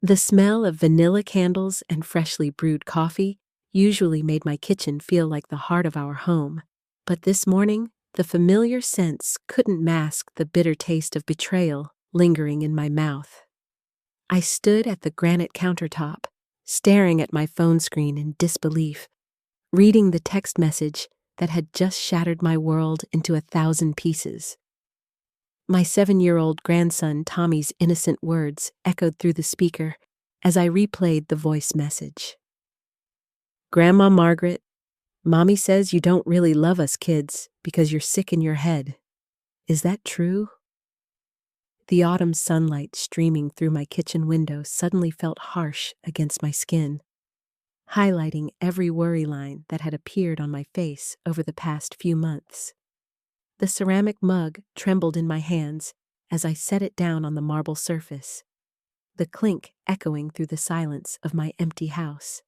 The smell of vanilla candles and freshly brewed coffee usually made my kitchen feel like the heart of our home, but this morning, the familiar scents couldn't mask the bitter taste of betrayal lingering in my mouth. I stood at the granite countertop, staring at my phone screen in disbelief, reading the text message that had just shattered my world into 1,000 pieces. My 7-year-old grandson Tommy's innocent words echoed through the speaker as I replayed the voice message. Grandma Margaret, Mommy says you don't really love us kids because you're sick in your head. Is that true? The autumn sunlight streaming through my kitchen window suddenly felt harsh against my skin, highlighting every worry line that had appeared on my face over the past few months. The ceramic mug trembled in my hands as I set it down on the marble surface, the clink echoing through the silence of my empty house.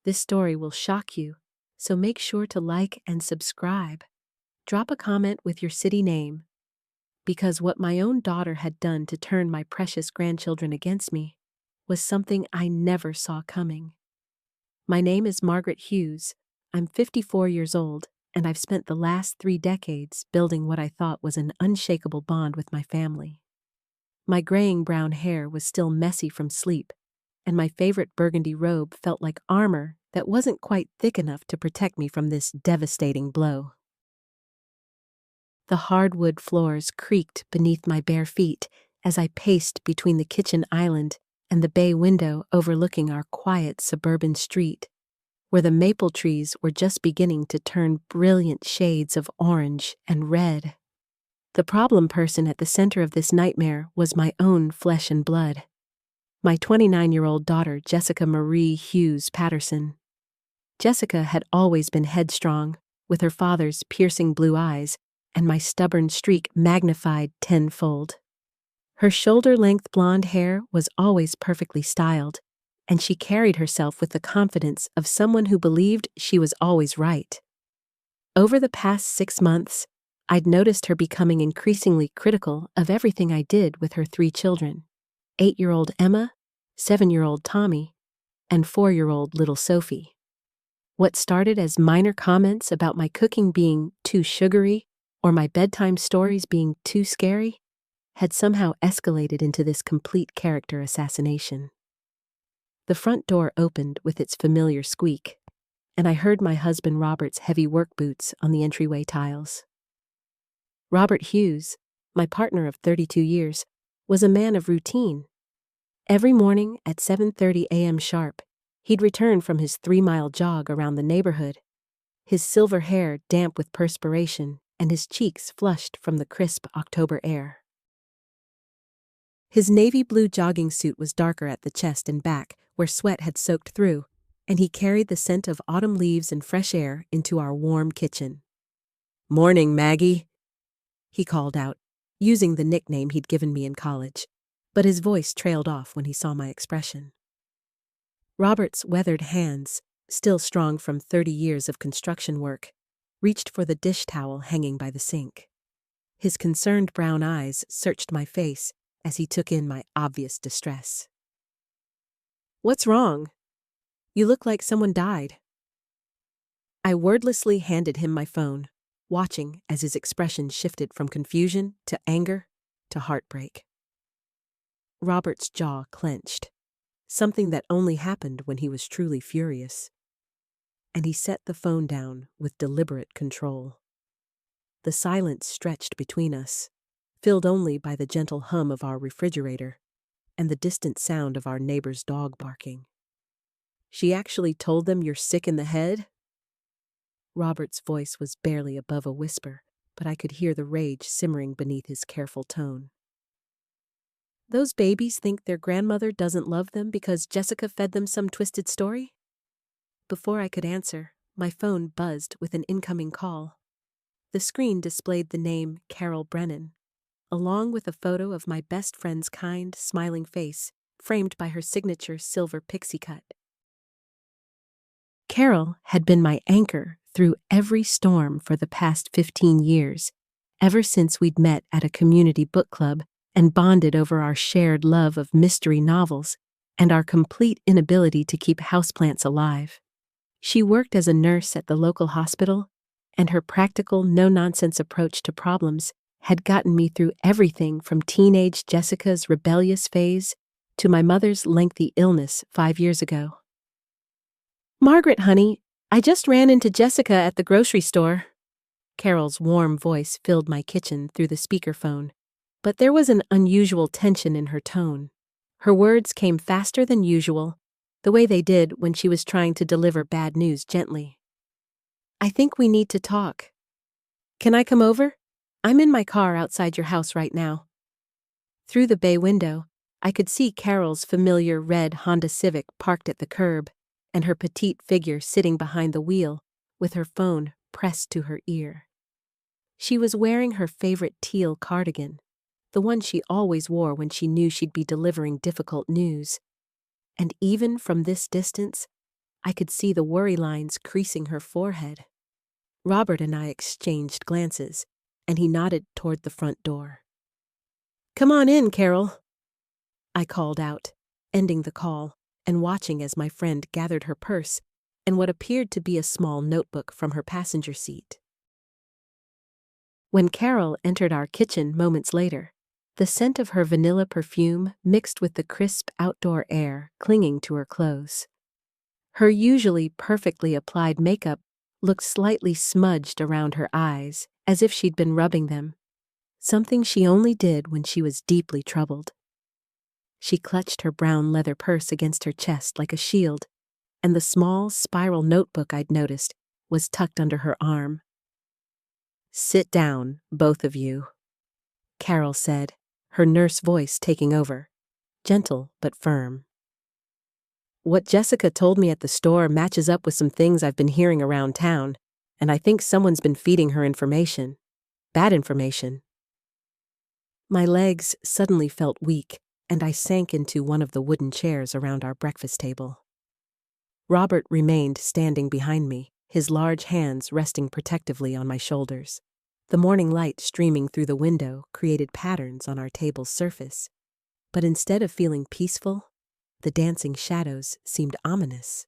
This story will shock you, so make sure to like and subscribe. Drop a comment with your city name, because what my own daughter had done to turn my precious grandchildren against me was something I never saw coming. My name is Margaret Hughes. I'm 54 years old, and I've spent the last 3 decades building what I thought was an unshakable bond with my family. My graying brown hair was still messy from sleep, and my favorite burgundy robe felt like armor that wasn't quite thick enough to protect me from this devastating blow. The hardwood floors creaked beneath my bare feet as I paced between the kitchen island and the bay window overlooking our quiet suburban street, where the maple trees were just beginning to turn brilliant shades of orange and red. The problem person at the center of this nightmare was my own flesh and blood, my 29-year-old daughter Jessica Marie Hughes Patterson. Jessica had always been headstrong, with her father's piercing blue eyes and my stubborn streak magnified tenfold. Her shoulder-length blonde hair was always perfectly styled, and she carried herself with the confidence of someone who believed she was always right. Over the past 6 months, I'd noticed her becoming increasingly critical of everything I did with her 3 children, 8-year-old Emma, 7-year-old Tommy, and 4-year-old little Sophie. What started as minor comments about my cooking being too sugary or my bedtime stories being too scary had somehow escalated into this complete character assassination. The front door opened with its familiar squeak, and I heard my husband Robert's heavy work boots on the entryway tiles. Robert Hughes, my partner of 32 years, was a man of routine. Every morning at 7:30 a.m. sharp, he'd return from his 3-mile jog around the neighborhood, his silver hair damp with perspiration and his cheeks flushed from the crisp October air. His navy blue jogging suit was darker at the chest and back, where sweat had soaked through, and he carried the scent of autumn leaves and fresh air into our warm kitchen. "Morning, Maggie," he called out, using the nickname he'd given me in college, but his voice trailed off when he saw my expression. Robert's weathered hands, still strong from 30 years of construction work, reached for the dish towel hanging by the sink. His concerned brown eyes searched my face as he took in my obvious distress. "What's wrong? You look like someone died." I wordlessly handed him my phone, watching as his expression shifted from confusion to anger to heartbreak. Robert's jaw clenched, something that only happened when he was truly furious, and he set the phone down with deliberate control. The silence stretched between us, filled only by the gentle hum of our refrigerator and the distant sound of our neighbor's dog barking. "She actually told them you're sick in the head?" Robert's voice was barely above a whisper, but I could hear the rage simmering beneath his careful tone. "Those babies think their grandmother doesn't love them because Jessica fed them some twisted story?" Before I could answer, my phone buzzed with an incoming call. The screen displayed the name Carol Brennan, along with a photo of my best friend's kind, smiling face, framed by her signature silver pixie cut. Carol had been my anchor through every storm for the past 15 years, ever since we'd met at a community book club and bonded over our shared love of mystery novels and our complete inability to keep houseplants alive. She worked as a nurse at the local hospital, and her practical, no-nonsense approach to problems had gotten me through everything from teenage Jessica's rebellious phase to my mother's lengthy illness 5 years ago. "Margaret, honey, I just ran into Jessica at the grocery store." Carol's warm voice filled my kitchen through the speakerphone, but there was an unusual tension in her tone. Her words came faster than usual, the way they did when she was trying to deliver bad news gently. "I think we need to talk. Can I come over? I'm in my car outside your house right now." Through the bay window, I could see Carol's familiar red Honda Civic parked at the curb, and her petite figure sitting behind the wheel with her phone pressed to her ear. She was wearing her favorite teal cardigan, the one she always wore when she knew she'd be delivering difficult news. And even from this distance, I could see the worry lines creasing her forehead. Robert and I exchanged glances, and he nodded toward the front door. "Come on in, Carol," I called out, ending the call and watching as my friend gathered her purse and what appeared to be a small notebook from her passenger seat. When Carol entered our kitchen moments later, the scent of her vanilla perfume mixed with the crisp outdoor air clinging to her clothes. Her usually perfectly applied makeup looked slightly smudged around her eyes, as if she'd been rubbing them, something she only did when she was deeply troubled. She clutched her brown leather purse against her chest like a shield, and the small spiral notebook I'd noticed was tucked under her arm. "Sit down, both of you," Carol said, her nurse voice taking over, gentle but firm. "What Jessica told me at the store matches up with some things I've been hearing around town, and I think someone's been feeding her information. Bad information." My legs suddenly felt weak, and I sank into one of the wooden chairs around our breakfast table. Robert remained standing behind me, his large hands resting protectively on my shoulders. The morning light streaming through the window created patterns on our table's surface, but instead of feeling peaceful, the dancing shadows seemed ominous.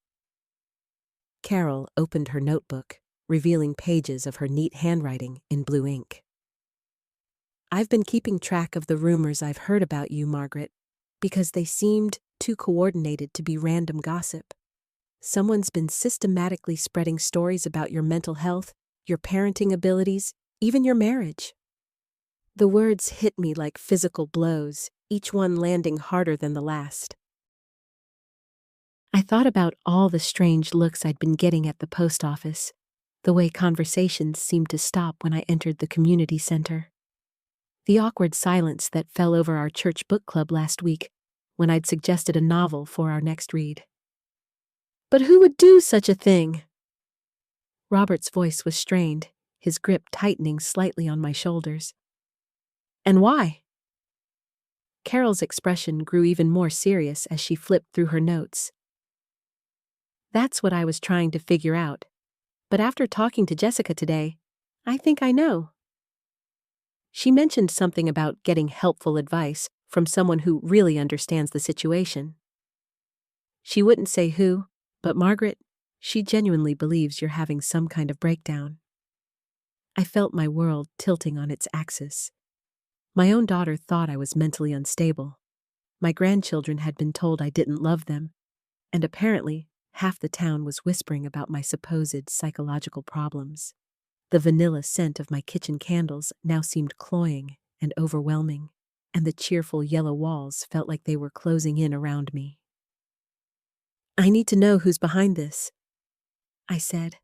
Carol opened her notebook, revealing pages of her neat handwriting in blue ink. "I've been keeping track of the rumors I've heard about you, Margaret, because they seemed too coordinated to be random gossip. Someone's been systematically spreading stories about your mental health, your parenting abilities, even your marriage." The words hit me like physical blows, each one landing harder than the last. I thought about all the strange looks I'd been getting at the post office, the way conversations seemed to stop when I entered the community center, the awkward silence that fell over our church book club last week when I'd suggested a novel for our next read. "But who would do such a thing?" Robert's voice was strained, his grip tightening slightly on my shoulders. "And why?" Carol's expression grew even more serious as she flipped through her notes. "That's what I was trying to figure out. But after talking to Jessica today, I think I know." She mentioned something about getting helpful advice from someone who really understands the situation. She wouldn't say who, but Margaret, she genuinely believes you're having some kind of breakdown. I felt my world tilting on its axis. My own daughter thought I was mentally unstable. My grandchildren had been told I didn't love them, and apparently half the town was whispering about my supposed psychological problems. The vanilla scent of my kitchen candles now seemed cloying and overwhelming, and the cheerful yellow walls felt like they were closing in around me. "I need to know who's behind this," I said,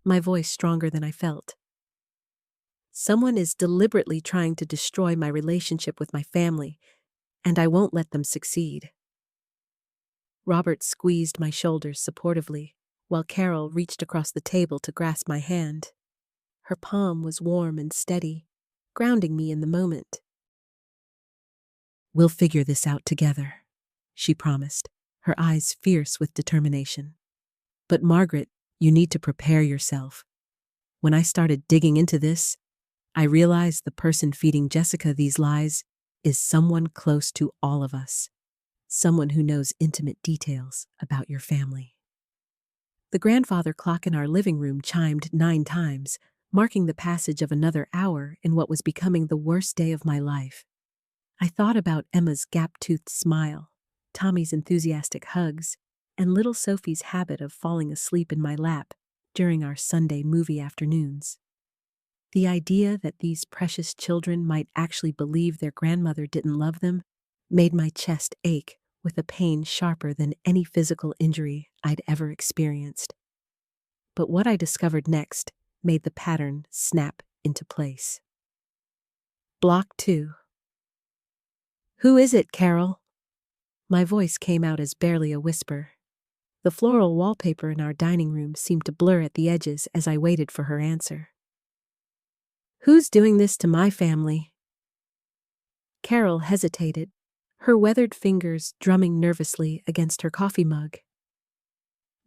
my voice stronger than I felt. "Someone is deliberately trying to destroy my relationship with my family, and I won't let them succeed." Robert squeezed my shoulders supportively, while Carol reached across the table to grasp my hand. Her palm was warm and steady, grounding me in the moment. "We'll figure this out together," she promised, her eyes fierce with determination. "But Margaret, you need to prepare yourself. When I started digging into this, I realized the person feeding Jessica these lies is someone close to all of us, someone who knows intimate details about your family. The grandfather clock in our living room chimed 9 times, marking the passage of another hour in what was becoming the worst day of my life. I thought about Emma's gap-toothed smile, Tommy's enthusiastic hugs, and little Sophie's habit of falling asleep in my lap during our Sunday movie afternoons. The idea that these precious children might actually believe their grandmother didn't love them made my chest ache with a pain sharper than any physical injury I'd ever experienced. But what I discovered next made the pattern snap into place. Block 2. "Who is it, Carol?" My voice came out as barely a whisper. The floral wallpaper in our dining room seemed to blur at the edges as I waited for her answer. "Who's doing this to my family?" Carol hesitated, her weathered fingers drumming nervously against her coffee mug.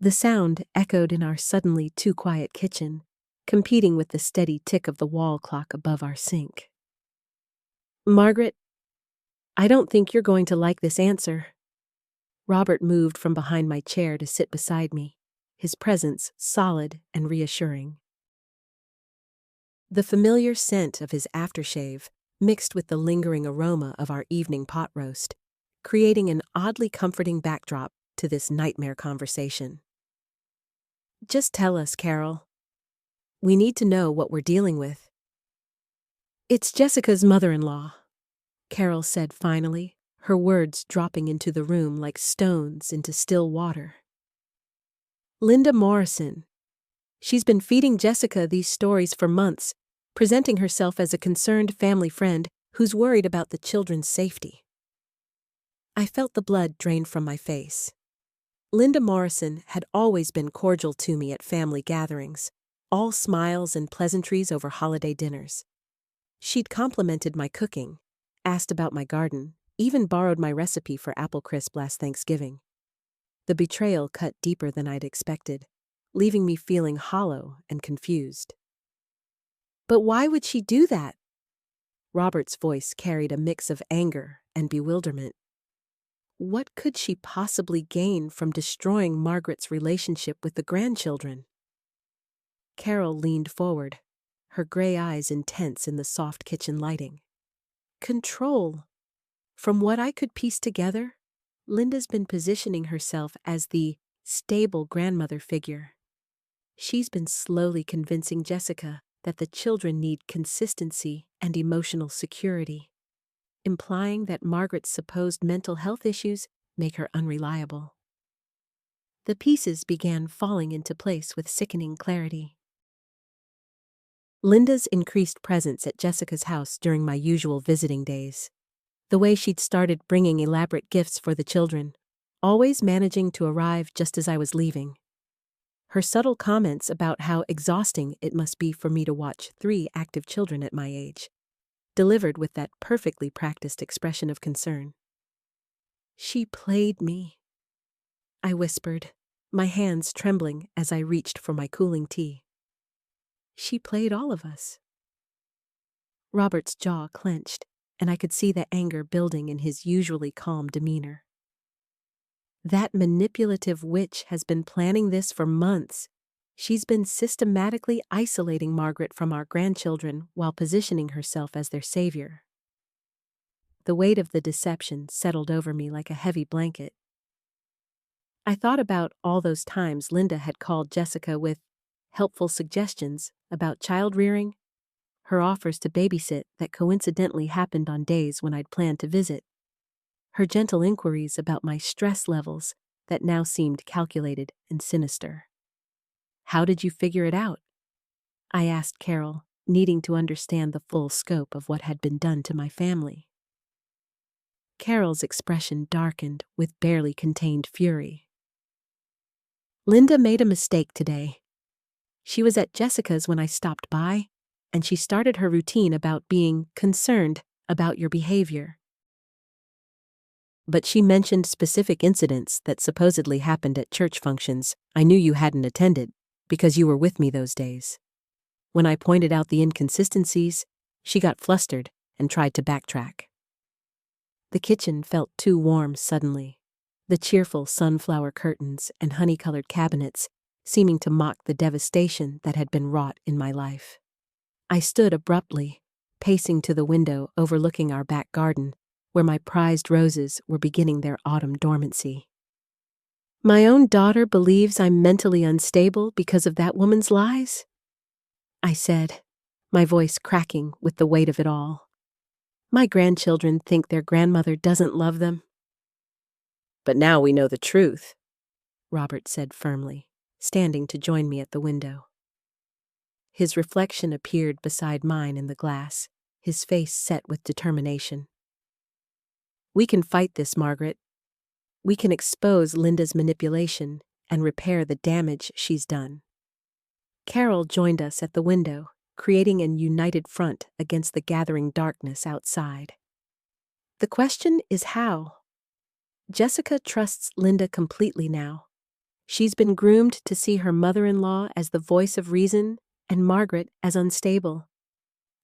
The sound echoed in our suddenly too quiet kitchen, competing with the steady tick of the wall clock above our sink. "Margaret, I don't think you're going to like this answer." Robert moved from behind my chair to sit beside me, his presence solid and reassuring. The familiar scent of his aftershave mixed with the lingering aroma of our evening pot roast, creating an oddly comforting backdrop to this nightmare conversation. "Just tell us, Carol. We need to know what we're dealing with." "It's Jessica's mother-in-law," Carol said finally, her words dropping into the room like stones into still water. "Linda Morrison. She's been feeding Jessica these stories for months, presenting herself as a concerned family friend who's worried about the children's safety." I felt the blood drain from my face. Linda Morrison had always been cordial to me at family gatherings, all smiles and pleasantries over holiday dinners. She'd complimented my cooking, asked about my garden, even borrowed my recipe for apple crisp last Thanksgiving. The betrayal cut deeper than I'd expected, leaving me feeling hollow and confused. "But why would she do that?" Robert's voice carried a mix of anger and bewilderment. What could she possibly gain from destroying Margaret's relationship with the grandchildren? Carol leaned forward, her gray eyes intense in the soft kitchen lighting. Control. From what I could piece together, Linda's been positioning herself as the stable grandmother figure. She's been slowly convincing Jessica that the children need consistency and emotional security, implying that Margaret's supposed mental health issues make her unreliable. The pieces began falling into place with sickening clarity. Linda's increased presence at Jessica's house during my usual visiting days, the way she'd started bringing elaborate gifts for the children, always managing to arrive just as I was leaving. Her subtle comments about how exhausting it must be for me to watch 3 active children at my age, delivered with that perfectly practiced expression of concern. "She played me," I whispered, my hands trembling as I reached for my cooling tea. "She played all of us." Robert's jaw clenched, and I could see the anger building in his usually calm demeanor. "That manipulative witch has been planning this for months. She's been systematically isolating Margaret from our grandchildren while positioning herself as their savior." The weight of the deception settled over me like a heavy blanket. I thought about all those times Linda had called Jessica with helpful suggestions about child rearing, her offers to babysit that coincidentally happened on days when I'd planned to visit, her gentle inquiries about my stress levels that now seemed calculated and sinister. "How did you figure it out?" I asked Carol, needing to understand the full scope of what had been done to my family. Carol's expression darkened with barely contained fury. "Linda made a mistake today. She was at Jessica's when I stopped by, and she started her routine about being concerned about your behavior. But she mentioned specific incidents that supposedly happened at church functions I knew you hadn't attended because you were with me those days. When I pointed out the inconsistencies, she got flustered and tried to backtrack." The kitchen felt too warm suddenly, the cheerful sunflower curtains and honey-colored cabinets seeming to mock the devastation that had been wrought in my life. I stood abruptly, pacing to the window overlooking our back garden, where my prized roses were beginning their autumn dormancy. My own daughter believes I'm mentally unstable because of that woman's lies? I said, my voice cracking with the weight of it all. My grandchildren think their grandmother doesn't love them. But now we know the truth, Robert said firmly, standing to join me at the window. His reflection appeared beside mine in the glass, his face set with determination. We can fight this, Margaret. We can expose Linda's manipulation and repair the damage she's done. Carol joined us at the window, creating an united front against the gathering darkness outside. The question is how? Jessica trusts Linda completely now. She's been groomed to see her mother-in-law as the voice of reason and Margaret as unstable.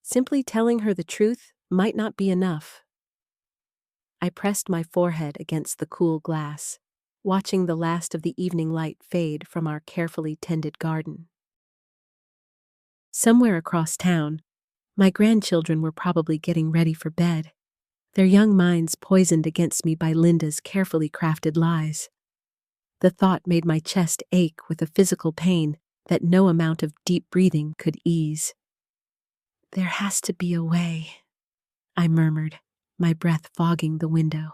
Simply telling her the truth might not be enough. I pressed my forehead against the cool glass, watching the last of the evening light fade from our carefully tended garden. Somewhere across town, my grandchildren were probably getting ready for bed, their young minds poisoned against me by Linda's carefully crafted lies. The thought made my chest ache with a physical pain that no amount of deep breathing could ease. There has to be a way, I murmured, my breath fogging the window.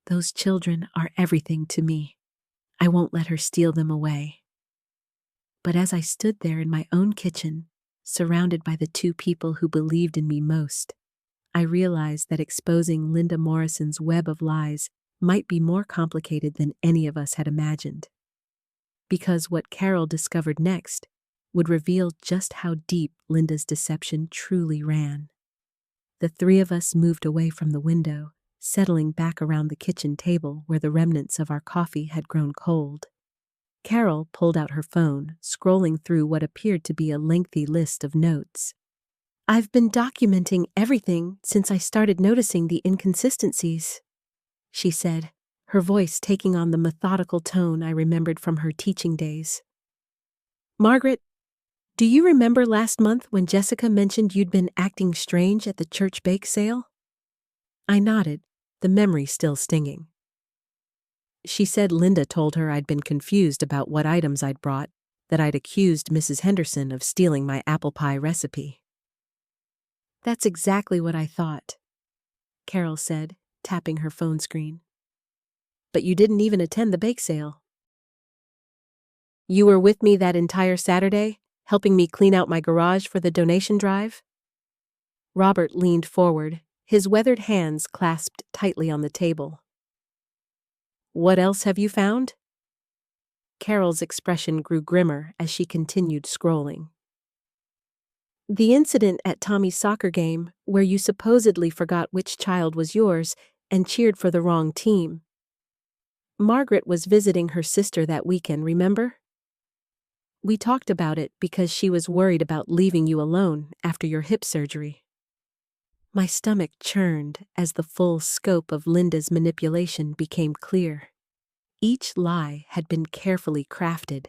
Those children are everything to me. I won't let her steal them away. But as I stood there in my own kitchen, surrounded by the two people who believed in me most, I realized that exposing Linda Morrison's web of lies might be more complicated than any of us had imagined. Because what Carol discovered next would reveal just how deep Linda's deception truly ran. The three of us moved away from the window, settling back around the kitchen table where the remnants of our coffee had grown cold. Carol pulled out her phone, scrolling through what appeared to be a lengthy list of notes. I've been documenting everything since I started noticing the inconsistencies, she said, her voice taking on the methodical tone I remembered from her teaching days. Margaret, do you remember last month when Jessica mentioned you'd been acting strange at the church bake sale? I nodded, the memory still stinging. She said Linda told her I'd been confused about what items I'd brought, that I'd accused Mrs. Henderson of stealing my apple pie recipe. That's exactly what I thought, Carol said, tapping her phone screen. But you didn't even attend the bake sale. You were with me that entire Saturday, helping me clean out my garage for the donation drive? Robert leaned forward, his weathered hands clasped tightly on the table. What else have you found? Carol's expression grew grimmer as she continued scrolling. The incident at Tommy's soccer game, where you supposedly forgot which child was yours and cheered for the wrong team. Margaret was visiting her sister that weekend, remember? We talked about it because she was worried about leaving you alone after your hip surgery. My stomach churned as the full scope of Linda's manipulation became clear. Each lie had been carefully crafted,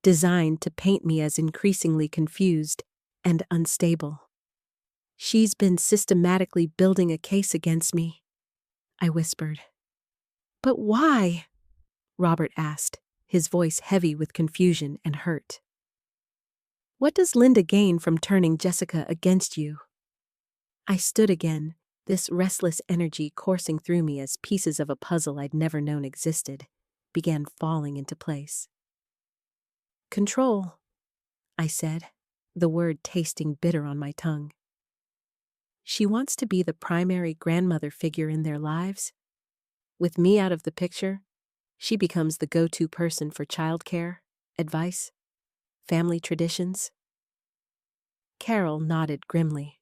designed to paint me as increasingly confused and unstable. She's been systematically building a case against me, I whispered. But why? Robert asked, his voice heavy with confusion and hurt. What does Linda gain from turning Jessica against you? I stood again, this restless energy coursing through me as pieces of a puzzle I'd never known existed began falling into place. Control, I said, the word tasting bitter on my tongue. She wants to be the primary grandmother figure in their lives. With me out of the picture, she becomes the go-to person for childcare, advice, family traditions. Carol nodded grimly.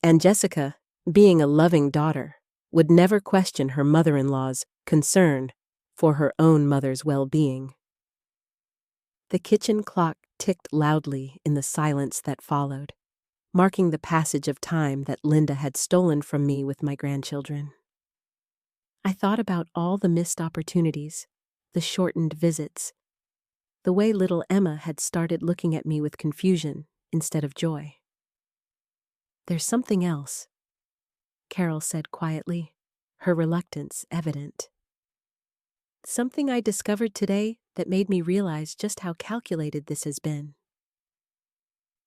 And Jessica, being a loving daughter, would never question her mother-in-law's concern for her own mother's well-being. The kitchen clock ticked loudly in the silence that followed, marking the passage of time that Linda had stolen from me with my grandchildren. I thought about all the missed opportunities, the shortened visits, the way little Emma had started looking at me with confusion instead of joy. "There's something else," Carol said quietly, her reluctance evident. "Something I discovered today that made me realize just how calculated this has been."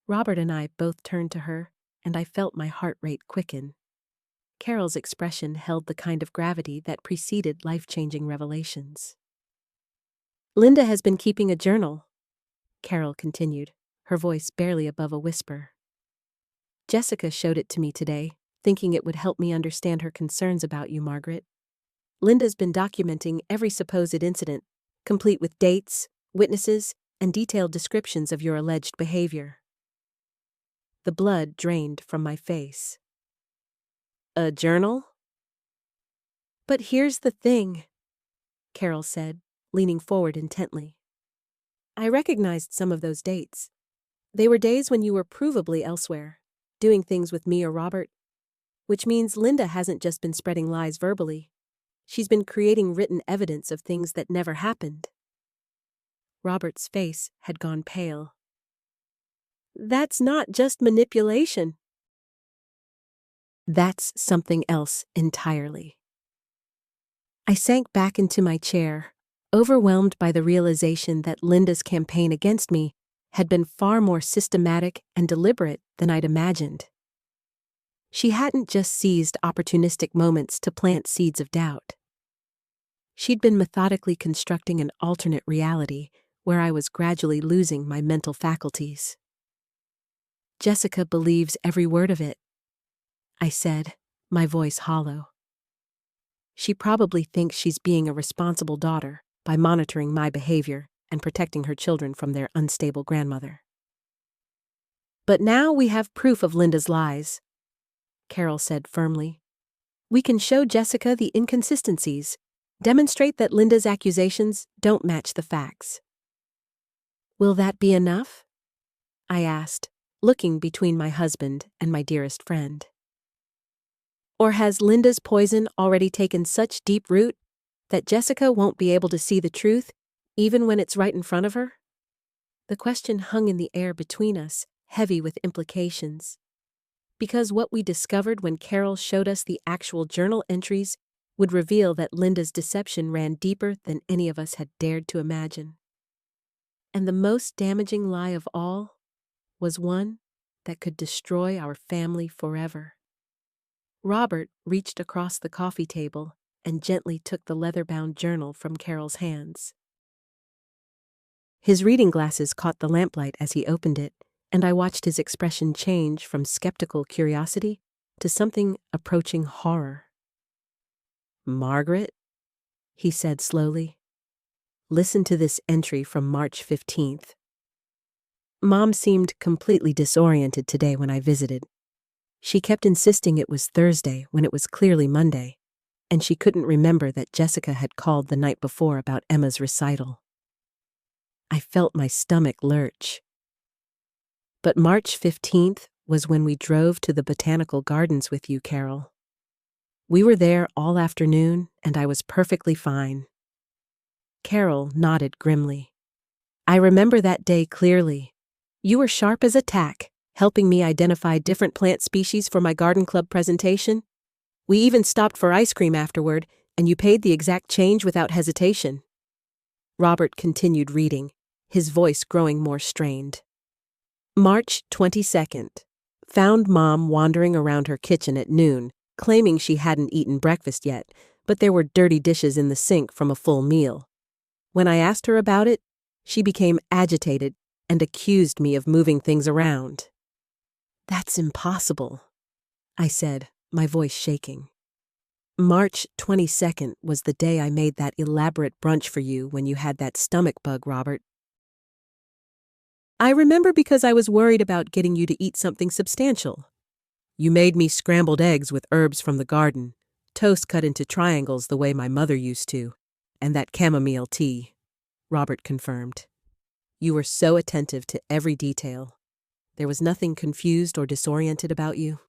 Robert and I both turned to her, and I felt my heart rate quicken. Carol's expression held the kind of gravity that preceded life-changing revelations. "Linda has been keeping a journal," Carol continued, her voice barely above a whisper. "Jessica showed it to me today, thinking it would help me understand her concerns about you, Margaret. Linda's been documenting every supposed incident, complete with dates, witnesses, and detailed descriptions of your alleged behavior." The blood drained from my face. "A journal?" "But here's the thing," Carol said, leaning forward intently. "I recognized some of those dates. They were days when you were provably elsewhere, doing things with me or Robert, which means Linda hasn't just been spreading lies verbally. She's been creating written evidence of things that never happened." Robert's face had gone pale. "That's not just manipulation." "That's something else entirely." I sank back into my chair, overwhelmed by the realization that Linda's campaign against me had been far more systematic and deliberate than I'd imagined. She hadn't just seized opportunistic moments to plant seeds of doubt. She'd been methodically constructing an alternate reality where I was gradually losing my mental faculties. "Jessica believes every word of it," I said, my voice hollow. "She probably thinks she's being a responsible daughter by monitoring my behavior and protecting her children from their unstable grandmother." "But now we have proof of Linda's lies," Carol said firmly. "We can show Jessica the inconsistencies, demonstrate that Linda's accusations don't match the facts." "Will that be enough?" I asked, looking between my husband and my dearest friend. "Or has Linda's poison already taken such deep root that Jessica won't be able to see the truth, even when it's right in front of her?" The question hung in the air between us, heavy with implications. Because what we discovered when Carol showed us the actual journal entries would reveal that Linda's deception ran deeper than any of us had dared to imagine. And the most damaging lie of all was one that could destroy our family forever. Robert reached across the coffee table and gently took the leather-bound journal from Carol's hands. His reading glasses caught the lamplight as he opened it, and I watched his expression change from skeptical curiosity to something approaching horror. "Margaret," he said slowly, "listen to this entry from March 15th. Mom seemed completely disoriented today when I visited. She kept insisting it was Thursday when it was clearly Monday, and she couldn't remember that Jessica had called the night before about Emma's recital." I felt my stomach lurch. "But March 15th was when we drove to the botanical gardens with you, Carol. We were there all afternoon, and I was perfectly fine." Carol nodded grimly. "I remember that day clearly. You were sharp as a tack, helping me identify different plant species for my garden club presentation. We even stopped for ice cream afterward, and you paid the exact change without hesitation." Robert continued reading, his voice growing more strained. "March 22nd. Found Mom wandering around her kitchen at noon, claiming she hadn't eaten breakfast yet, but there were dirty dishes in the sink from a full meal. When I asked her about it, she became agitated and accused me of moving things around." "That's impossible," I said, my voice shaking. "March 22nd was the day I made that elaborate brunch for you when you had that stomach bug, Robert. I remember because I was worried about getting you to eat something substantial. You made me scrambled eggs with herbs from the garden, toast cut into triangles the way my mother used to, and that chamomile tea," Robert confirmed. "You were so attentive to every detail. There was nothing confused or disoriented about you?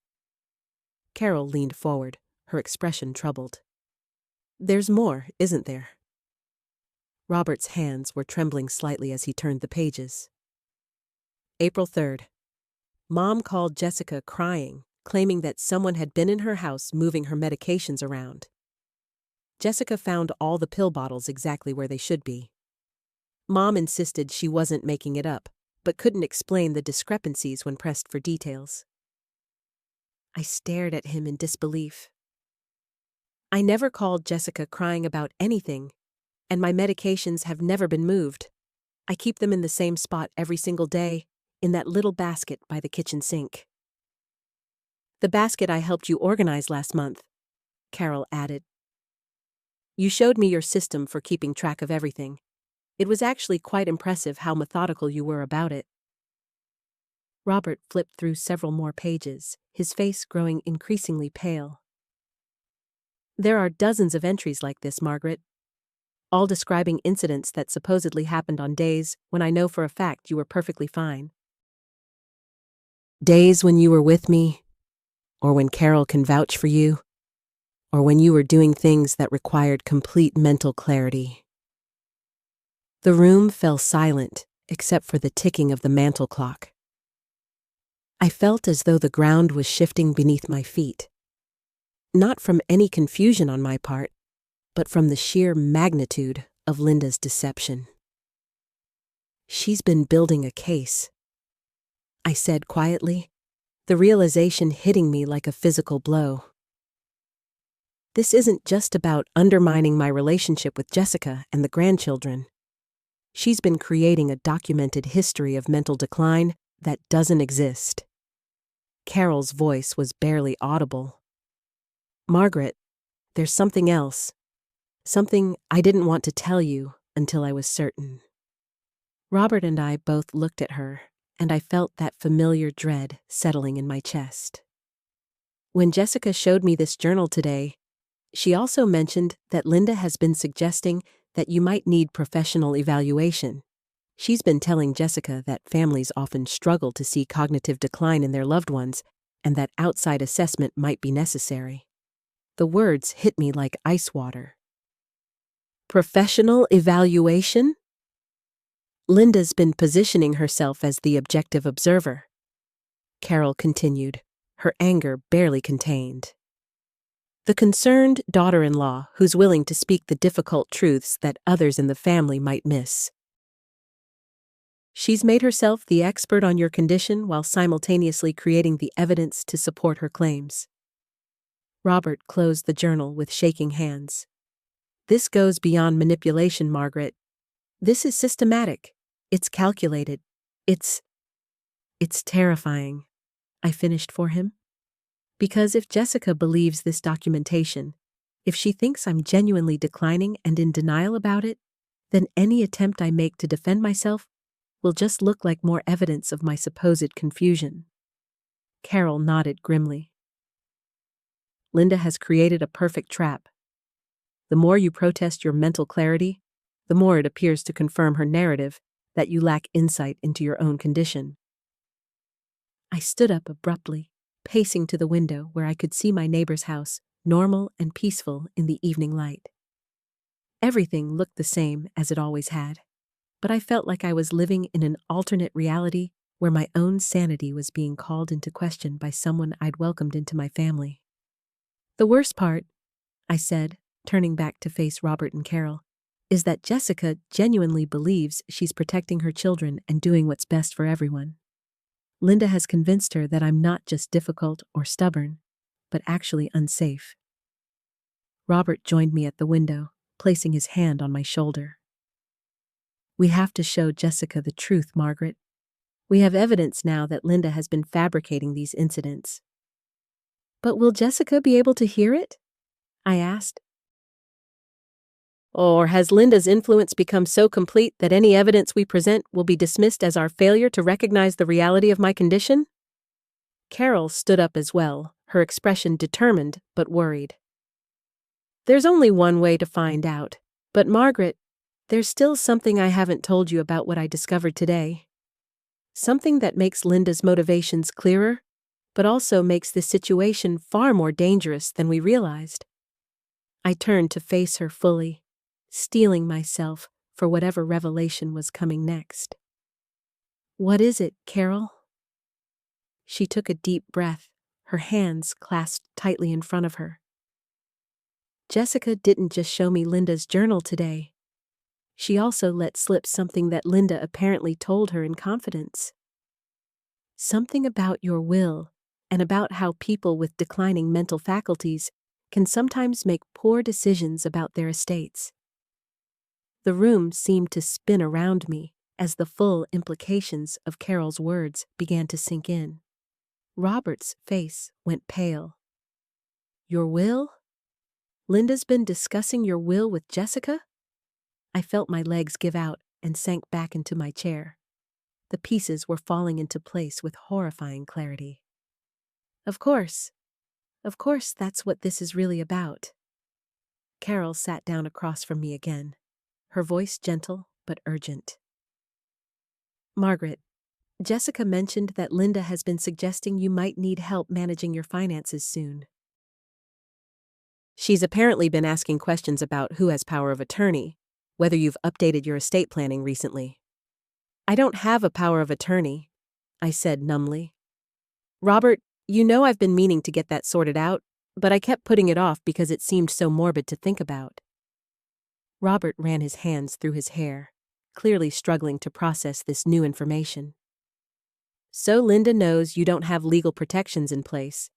Carol leaned forward, her expression troubled. There's more, isn't there? Robert's hands were trembling slightly as he turned the pages. April 3rd. Mom called Jessica crying, claiming that someone had been in her house moving her medications around. Jessica found all the pill bottles exactly where they should be. Mom insisted she wasn't making it up, but couldn't explain the discrepancies when pressed for details. I stared at him in disbelief. I never called Jessica crying about anything, and my medications have never been moved. I keep them in the same spot every single day, in that little basket by the kitchen sink. The basket I helped you organize last month, Carol added. You showed me your system for keeping track of everything. It was actually quite impressive how methodical you were about it. Robert flipped through several more pages, his face growing increasingly pale. There are dozens of entries like this, Margaret, all describing incidents that supposedly happened on days when I know for a fact you were perfectly fine. Days when you were with me, or when Carol can vouch for you, or when you were doing things that required complete mental clarity. The room fell silent, except for the ticking of the mantel clock. I felt as though the ground was shifting beneath my feet. Not from any confusion on my part, but from the sheer magnitude of Linda's deception. She's been building a case, I said quietly, the realization hitting me like a physical blow. This isn't just about undermining my relationship with Jessica and the grandchildren. She's been creating a documented history of mental decline that doesn't exist. Carol's voice was barely audible. Margaret, there's something else. Something I didn't want to tell you until I was certain. Robert and I both looked at her, and I felt that familiar dread settling in my chest. When Jessica showed me this journal today, she also mentioned that Linda has been suggesting that you might need professional evaluation. She's been telling Jessica that families often struggle to see cognitive decline in their loved ones and that outside assessment might be necessary. The words hit me like ice water. Professional evaluation? Linda's been positioning herself as the objective observer. Carol continued, her anger barely contained. The concerned daughter-in-law who's willing to speak the difficult truths that others in the family might miss. She's made herself the expert on your condition while simultaneously creating the evidence to support her claims. Robert closed the journal with shaking hands. This goes beyond manipulation, Margaret. This is systematic. It's calculated. It's terrifying, I finished for him. Because if Jessica believes this documentation, if she thinks I'm genuinely declining and in denial about it, then any attempt I make to defend myself will just look like more evidence of my supposed confusion. Carol nodded grimly. Linda has created a perfect trap. The more you protest your mental clarity, the more it appears to confirm her narrative that you lack insight into your own condition. I stood up abruptly, pacing to the window where I could see my neighbor's house, normal and peaceful in the evening light. Everything looked the same as it always had, but I felt like I was living in an alternate reality where my own sanity was being called into question by someone I'd welcomed into my family. The worst part, I said, turning back to face Robert and Carol, is that Jessica genuinely believes she's protecting her children and doing what's best for everyone. Linda has convinced her that I'm not just difficult or stubborn, but actually unsafe. Robert joined me at the window, placing his hand on my shoulder. We have to show Jessica the truth, Margaret. We have evidence now that Linda has been fabricating these incidents. But will Jessica be able to hear it? I asked. Or has Linda's influence become so complete that any evidence we present will be dismissed as our failure to recognize the reality of my condition? Carol stood up as well, her expression determined but worried. There's only one way to find out, but Margaret, there's still something I haven't told you about what I discovered today. Something that makes Linda's motivations clearer, but also makes the situation far more dangerous than we realized. I turned to face her fully, steeling myself for whatever revelation was coming next. "What is it, Carol?" She took a deep breath, her hands clasped tightly in front of her. "Jessica didn't just show me Linda's journal today. She also let slip something that Linda apparently told her in confidence. Something about your will and about how people with declining mental faculties can sometimes make poor decisions about their estates." The room seemed to spin around me as the full implications of Carol's words began to sink in. Robert's face went pale. "Your will? Linda's been discussing your will with Jessica?" I felt my legs give out and sank back into my chair. The pieces were falling into place with horrifying clarity. Of course, that's what this is really about." Carol sat down across from me again, her voice gentle but urgent. "Margaret, Jessica mentioned that Linda has been suggesting you might need help managing your finances soon. She's apparently been asking questions about who has power of attorney, whether you've updated your estate planning recently." "I don't have a power of attorney," I said numbly. "Robert, you know I've been meaning to get that sorted out, but I kept putting it off because it seemed so morbid to think about." Robert ran his hands through his hair, clearly struggling to process this new information. "So Linda knows you don't have legal protections in place,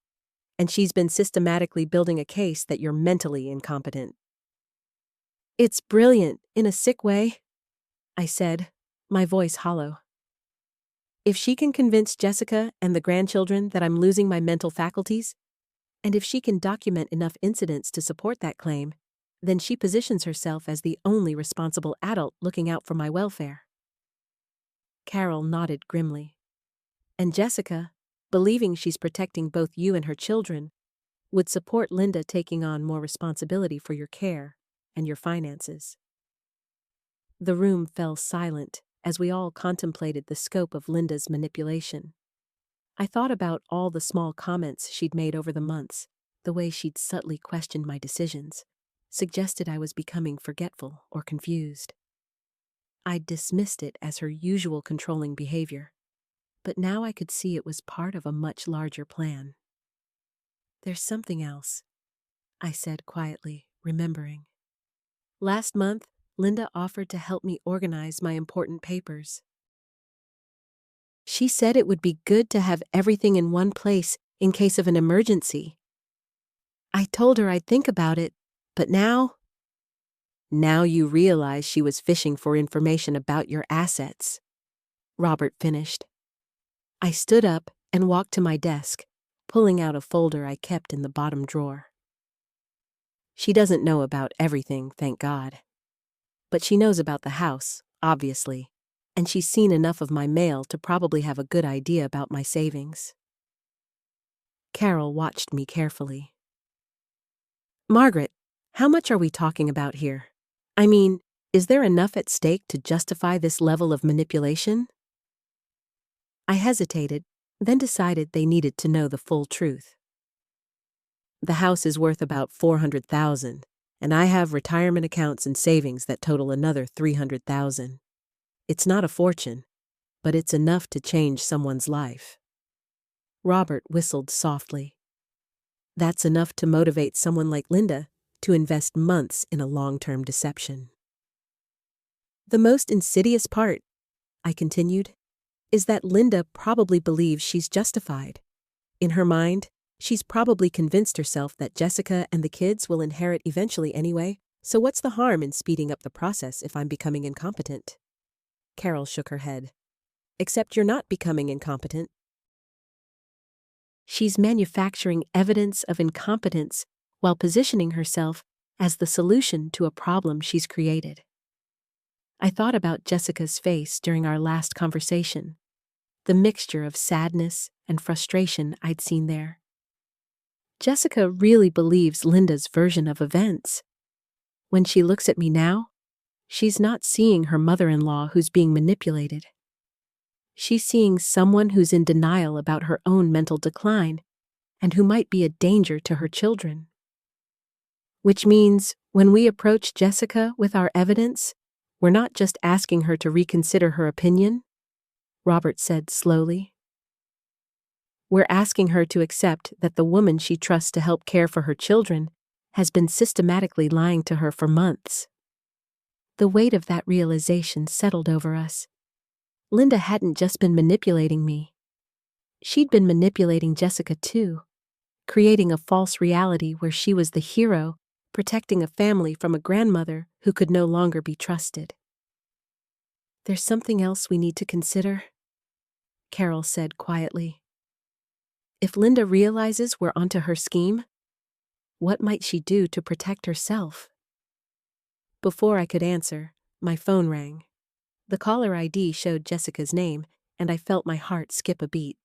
and she's been systematically building a case that you're mentally incompetent." "It's brilliant, in a sick way," I said, my voice hollow. "If she can convince Jessica and the grandchildren that I'm losing my mental faculties, and if she can document enough incidents to support that claim, then she positions herself as the only responsible adult looking out for my welfare." Carol nodded grimly. "And Jessica, believing she's protecting both you and her children, would support Linda taking on more responsibility for your care and your finances." The room fell silent as we all contemplated the scope of Linda's manipulation. I thought about all the small comments she'd made over the months, the way she'd subtly questioned my decisions, suggested I was becoming forgetful or confused. I'd dismissed it as her usual controlling behavior, but now I could see it was part of a much larger plan. "There's something else," I said quietly, remembering. "Last month, Linda offered to help me organize my important papers. She said it would be good to have everything in one place in case of an emergency. I told her I'd think about it, but now..." "Now you realize she was fishing for information about your assets," Robert finished. I stood up and walked to my desk, pulling out a folder I kept in the bottom drawer. "She doesn't know about everything, thank God. But she knows about the house, obviously, and she's seen enough of my mail to probably have a good idea about my savings." Carol watched me carefully. "Margaret, how much are we talking about here? I mean, is there enough at stake to justify this level of manipulation?" I hesitated, then decided they needed to know the full truth. "The house is worth about $400,000, and I have retirement accounts and savings that total another $300,000. It's not a fortune, but it's enough to change someone's life." Robert whistled softly. "That's enough to motivate someone like Linda to invest months in a long-term deception." "The most insidious part," I continued, "is that Linda probably believes she's justified. In her mind, she's probably convinced herself that Jessica and the kids will inherit eventually anyway, so what's the harm in speeding up the process if I'm becoming incompetent?" Carol shook her head. "Except you're not becoming incompetent. She's manufacturing evidence of incompetence while positioning herself as the solution to a problem she's created." I thought about Jessica's face during our last conversation, the mixture of sadness and frustration I'd seen there. Jessica really believes Linda's version of events. When she looks at me now, she's not seeing her mother-in-law who's being manipulated. She's seeing someone who's in denial about her own mental decline and who might be a danger to her children. Which means when we approach Jessica with our evidence, we're not just asking her to reconsider her opinion, Robert said slowly. We're asking her to accept that the woman she trusts to help care for her children has been systematically lying to her for months. The weight of that realization settled over us. Linda hadn't just been manipulating me. She'd been manipulating Jessica too, creating a false reality where she was the hero, protecting a family from a grandmother who could no longer be trusted. There's something else we need to consider, Carol said quietly. If Linda realizes we're onto her scheme, what might she do to protect herself? Before I could answer, my phone rang. The caller ID showed Jessica's name, and I felt my heart skip a beat.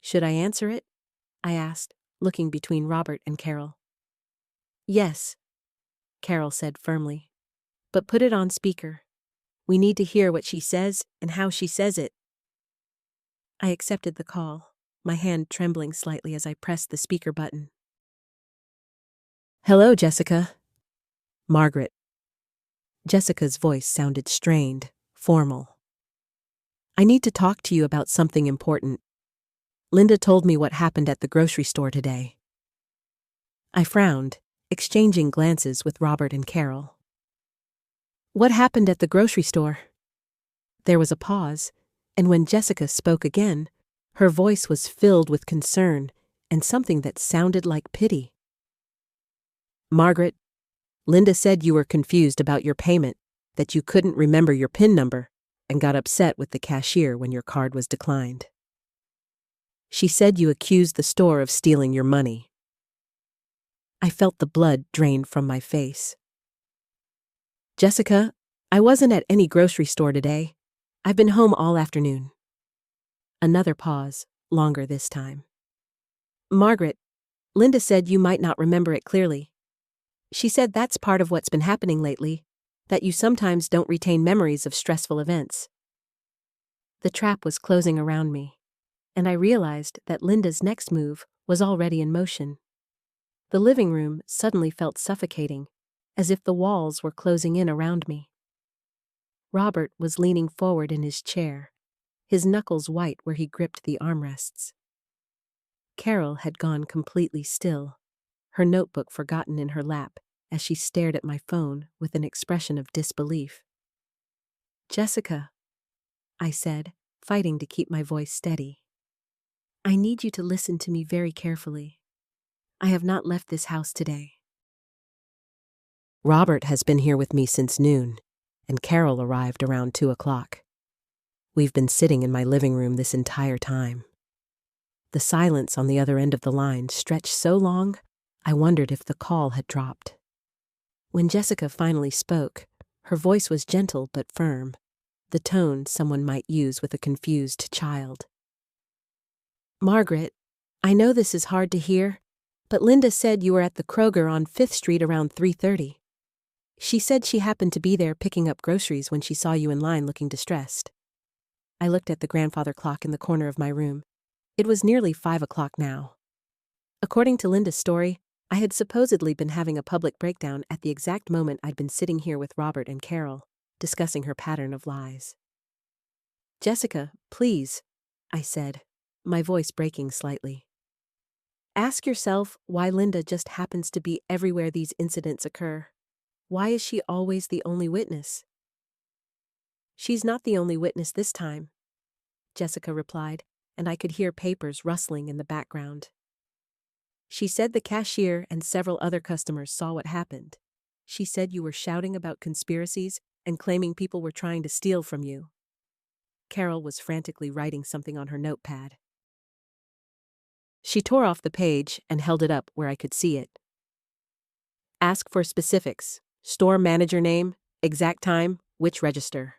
Should I answer it? I asked, looking between Robert and Carol. Yes, Carol said firmly. But put it on speaker. We need to hear what she says and how she says it. I accepted the call, my hand trembling slightly as I pressed the speaker button. Hello, Jessica. Margaret. Jessica's voice sounded strained, formal. I need to talk to you about something important. Linda told me what happened at the grocery store today. I frowned, exchanging glances with Robert and Carol. What happened at the grocery store? There was a pause, and when Jessica spoke again, her voice was filled with concern and something that sounded like pity. Margaret, Linda said you were confused about your payment, that you couldn't remember your PIN number, and got upset with the cashier when your card was declined. She said you accused the store of stealing your money. I felt the blood drain from my face. Jessica, I wasn't at any grocery store today. I've been home all afternoon. Another pause, longer this time. Margaret, Linda said you might not remember it clearly. She said that's part of what's been happening lately, that you sometimes don't retain memories of stressful events. The trap was closing around me, and I realized that Linda's next move was already in motion. The living room suddenly felt suffocating, as if the walls were closing in around me. Robert was leaning forward in his chair, his knuckles white where he gripped the armrests. Carol had gone completely still, her notebook forgotten in her lap as she stared at my phone with an expression of disbelief. Jessica, I said, fighting to keep my voice steady. I need you to listen to me very carefully. I have not left this house today. Robert has been here with me since noon, and Carol arrived around 2 o'clock. We've been sitting in my living room this entire time. The silence on the other end of the line stretched so long, I wondered if the call had dropped. When Jessica finally spoke, her voice was gentle but firm, the tone someone might use with a confused child. Margaret, I know this is hard to hear, but Linda said you were at the Kroger on 5th Street around 3:30. She said she happened to be there picking up groceries when she saw you in line looking distressed. I looked at the grandfather clock in the corner of my room. It was nearly 5 o'clock now. According to Linda's story, I had supposedly been having a public breakdown at the exact moment I'd been sitting here with Robert and Carol, discussing her pattern of lies. Jessica, please, I said, my voice breaking slightly. Ask yourself why Linda just happens to be everywhere these incidents occur. Why is she always the only witness? She's not the only witness this time, Jessica replied, and I could hear papers rustling in the background. She said the cashier and several other customers saw what happened. She said you were shouting about conspiracies and claiming people were trying to steal from you. Carol was frantically writing something on her notepad. She tore off the page and held it up where I could see it. Ask for specifics. Store manager name, exact time, which register.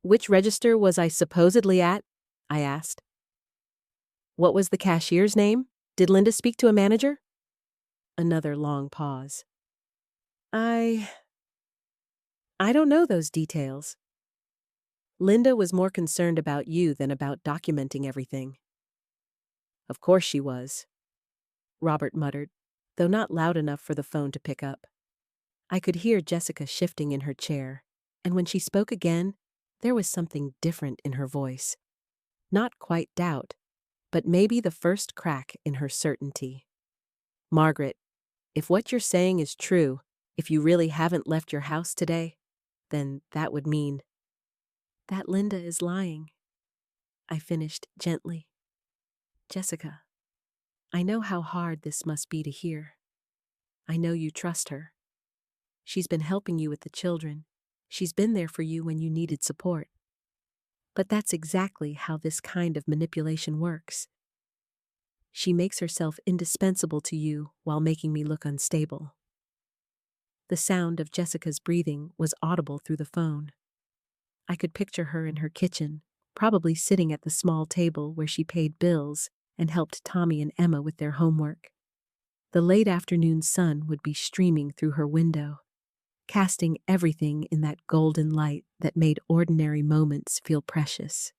Which register was I supposedly at? I asked. What was the cashier's name? Did Linda speak to a manager? Another long pause. I don't know those details. Linda was more concerned about you than about documenting everything. Of course she was, Robert muttered, though not loud enough for the phone to pick up. I could hear Jessica shifting in her chair, and when she spoke again, there was something different in her voice. Not quite doubt, but maybe the first crack in her certainty. Margaret, if what you're saying is true, if you really haven't left your house today, then that would mean that Linda is lying. I finished gently. Jessica, I know how hard this must be to hear. I know you trust her. She's been helping you with the children. She's been there for you when you needed support. But that's exactly how this kind of manipulation works. She makes herself indispensable to you while making me look unstable. The sound of Jessica's breathing was audible through the phone. I could picture her in her kitchen, probably sitting at the small table where she paid bills and helped Tommy and Emma with their homework. The late afternoon sun would be streaming through her window, casting everything in that golden light that made ordinary moments feel precious.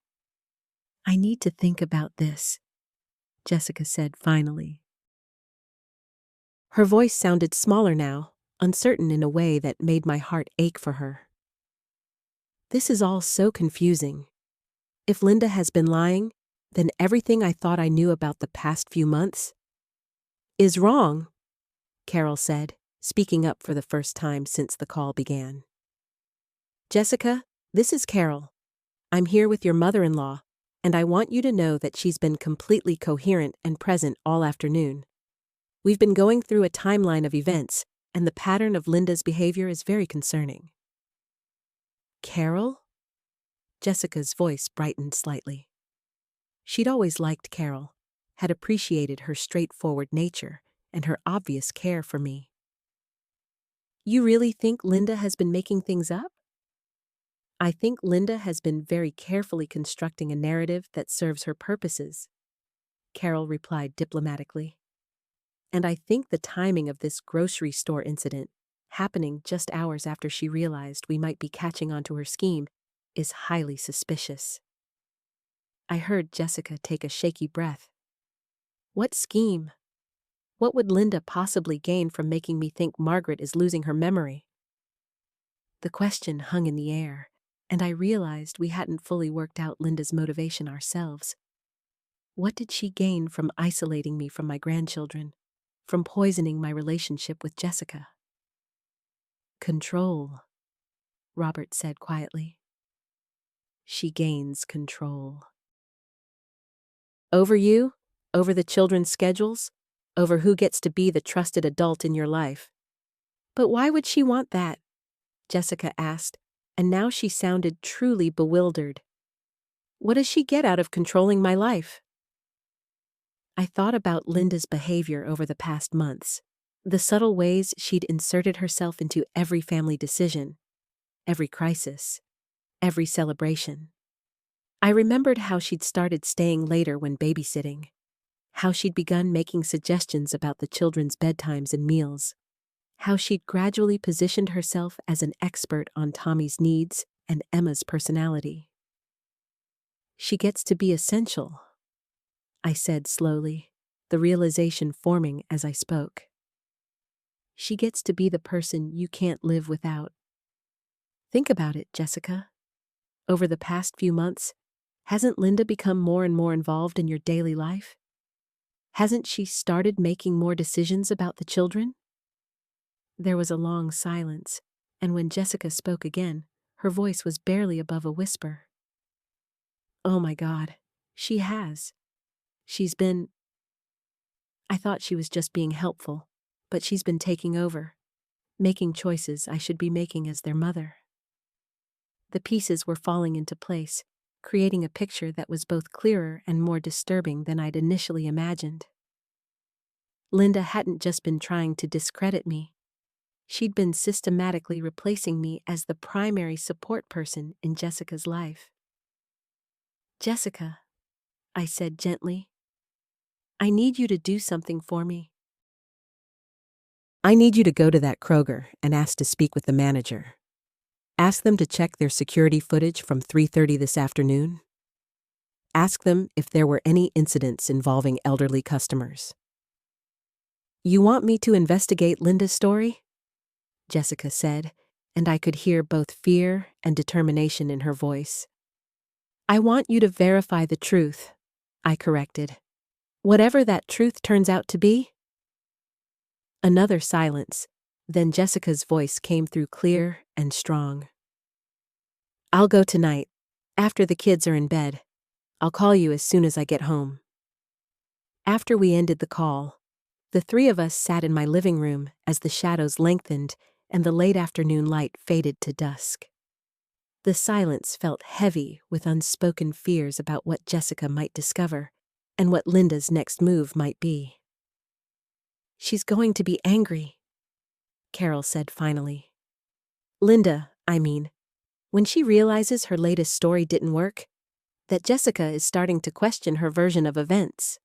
I need to think about this, Jessica said finally. Her voice sounded smaller now, uncertain in a way that made my heart ache for her. This is all so confusing. If Linda has been lying, then everything I thought I knew about the past few months is wrong, Carol said, speaking up for the first time since the call began. Jessica, this is Carol. I'm here with your mother-in-law, and I want you to know that she's been completely coherent and present all afternoon. We've been going through a timeline of events, and the pattern of Linda's behavior is very concerning. Carol? Jessica's voice brightened slightly. She'd always liked Carol, had appreciated her straightforward nature and her obvious care for me. You really think Linda has been making things up? I think Linda has been very carefully constructing a narrative that serves her purposes, Carol replied diplomatically. And I think the timing of this grocery store incident, happening just hours after she realized we might be catching on to her scheme, is highly suspicious. I heard Jessica take a shaky breath. What scheme? What would Linda possibly gain from making me think Margaret is losing her memory? The question hung in the air, and I realized we hadn't fully worked out Linda's motivation ourselves. What did she gain from isolating me from my grandchildren, from poisoning my relationship with Jessica? Control, Robert said quietly. She gains control. Over you, over the children's schedules, over who gets to be the trusted adult in your life. But why would she want that? Jessica asked, and now she sounded truly bewildered. What does she get out of controlling my life? I thought about Linda's behavior over the past months, the subtle ways she'd inserted herself into every family decision, every crisis, every celebration. I remembered how she'd started staying later when babysitting, how she'd begun making suggestions about the children's bedtimes and meals, how she'd gradually positioned herself as an expert on Tommy's needs and Emma's personality. She gets to be essential, I said slowly, the realization forming as I spoke. She gets to be the person you can't live without. Think about it, Jessica. Over the past few months, hasn't Linda become more and more involved in your daily life? Hasn't she started making more decisions about the children? There was a long silence, and when Jessica spoke again, her voice was barely above a whisper. Oh my God, she has. She's been... I thought she was just being helpful, but she's been taking over, making choices I should be making as their mother. The pieces were falling into place, creating a picture that was both clearer and more disturbing than I'd initially imagined. Linda hadn't just been trying to discredit me. She'd been systematically replacing me as the primary support person in Jessica's life. Jessica, I said gently, I need you to do something for me. I need you to go to that Kroger and ask to speak with the manager. Ask them to check their security footage from 3:30 this afternoon. Ask them if there were any incidents involving elderly customers. You want me to investigate Linda's story? Jessica said, and I could hear both fear and determination in her voice. I want you to verify the truth, I corrected. Whatever that truth turns out to be. Another silence, then Jessica's voice came through clear and strong. I'll go tonight, after the kids are in bed. I'll call you as soon as I get home. After we ended the call, the three of us sat in my living room as the shadows lengthened and the late afternoon light faded to dusk. The silence felt heavy with unspoken fears about what Jessica might discover and what Linda's next move might be. She's going to be angry, Carol said finally. Linda, I mean, when she realizes her latest story didn't work, that Jessica is starting to question her version of events.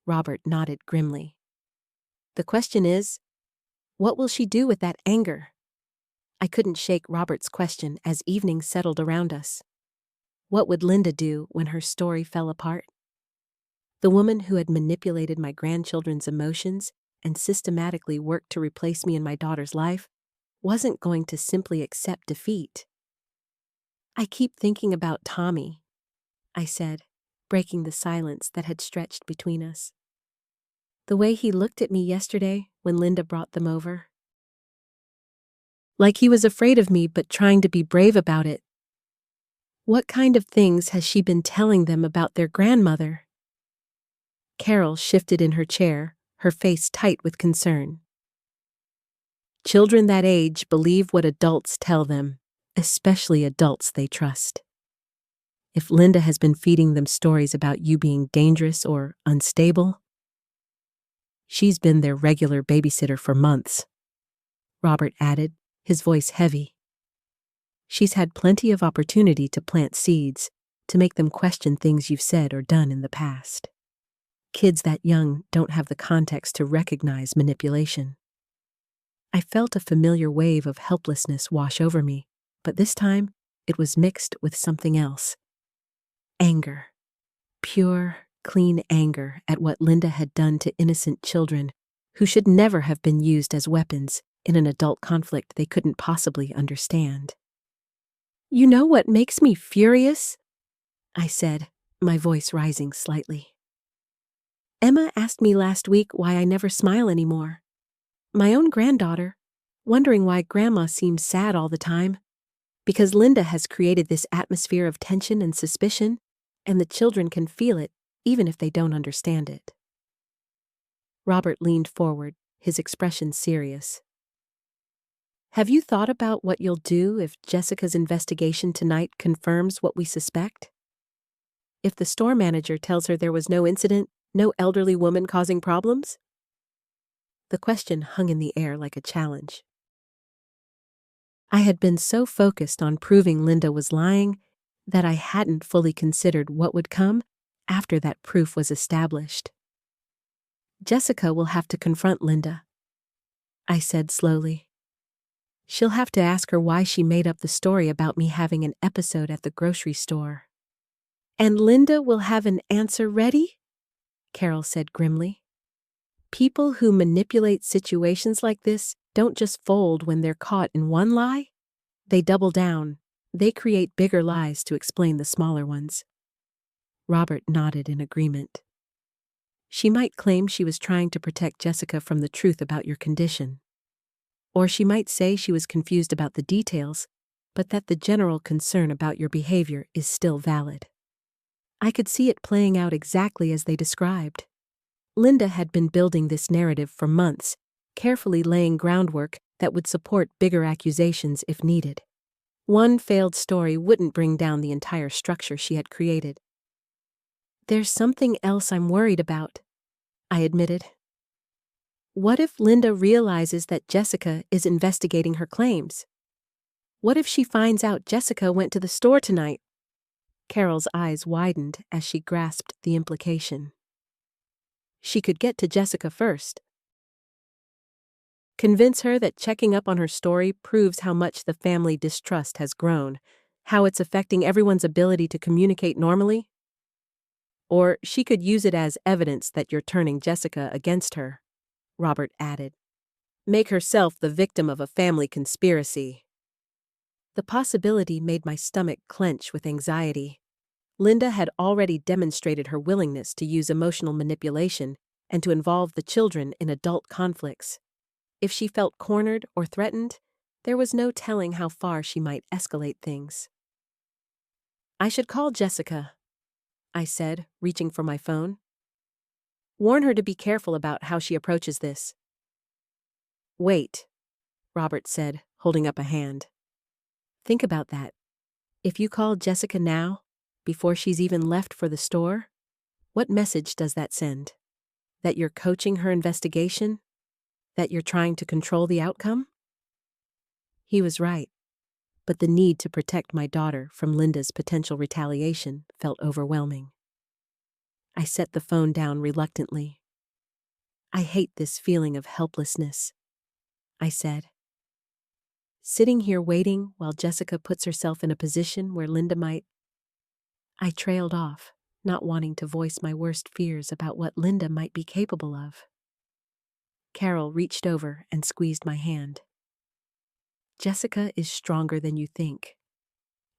Robert nodded grimly. The question is, what will she do with that anger? I couldn't shake Robert's question as evening settled around us. What would Linda do when her story fell apart? The woman who had manipulated my grandchildren's emotions and systematically worked to replace me in my daughter's life wasn't going to simply accept defeat. I keep thinking about Tommy, I said, breaking the silence that had stretched between us. The way he looked at me yesterday when Linda brought them over. Like he was afraid of me but trying to be brave about it. What kind of things has she been telling them about their grandmother? Carol shifted in her chair, her face tight with concern. Children that age believe what adults tell them, especially adults they trust. If Linda has been feeding them stories about you being dangerous or unstable, she's been their regular babysitter for months, Robert added, his voice heavy. She's had plenty of opportunity to plant seeds, to make them question things you've said or done in the past. Kids that young don't have the context to recognize manipulation. I felt a familiar wave of helplessness wash over me, but this time it was mixed with something else. Anger. Pure, clean anger at what Linda had done to innocent children who should never have been used as weapons in an adult conflict they couldn't possibly understand. You know what makes me furious? I said, my voice rising slightly. Emma asked me last week why I never smile anymore. My own granddaughter, wondering why Grandma seems sad all the time. Because Linda has created this atmosphere of tension and suspicion, and the children can feel it, even if they don't understand it. Robert leaned forward, his expression serious. Have you thought about what you'll do if Jessica's investigation tonight confirms what we suspect? If the store manager tells her there was no incident, no elderly woman causing problems? The question hung in the air like a challenge. I had been so focused on proving Linda was lying that I hadn't fully considered what would come after that proof was established. Jessica will have to confront Linda, I said slowly. She'll have to ask her why she made up the story about me having an episode at the grocery store. And Linda will have an answer ready? Carol said grimly. People who manipulate situations like this don't just fold when they're caught in one lie. They double down. They create bigger lies to explain the smaller ones. Robert nodded in agreement. She might claim she was trying to protect Jessica from the truth about your condition. Or she might say she was confused about the details, but that the general concern about your behavior is still valid. I could see it playing out exactly as they described. Linda had been building this narrative for months, carefully laying groundwork that would support bigger accusations if needed. One failed story wouldn't bring down the entire structure she had created. There's something else I'm worried about, I admitted. What if Linda realizes that Jessica is investigating her claims? What if she finds out Jessica went to the store tonight? Carol's eyes widened as she grasped the implication. She could get to Jessica first. Convince her that checking up on her story proves how much the family distrust has grown, how it's affecting everyone's ability to communicate normally? Or she could use it as evidence that you're turning Jessica against her, Robert added. Make herself the victim of a family conspiracy. The possibility made my stomach clench with anxiety. Linda had already demonstrated her willingness to use emotional manipulation and to involve the children in adult conflicts. If she felt cornered or threatened, there was no telling how far she might escalate things. I should call Jessica, I said, reaching for my phone. Warn her to be careful about how she approaches this. Wait, Robert said, holding up a hand. Think about that. If you call Jessica now, before she's even left for the store, what message does that send? That you're coaching her investigation? That you're trying to control the outcome? He was right, but the need to protect my daughter from Linda's potential retaliation felt overwhelming. I set the phone down reluctantly. I hate this feeling of helplessness, I said. Sitting here waiting while Jessica puts herself in a position where Linda might... I trailed off, not wanting to voice my worst fears about what Linda might be capable of. Carol reached over and squeezed my hand. Jessica is stronger than you think.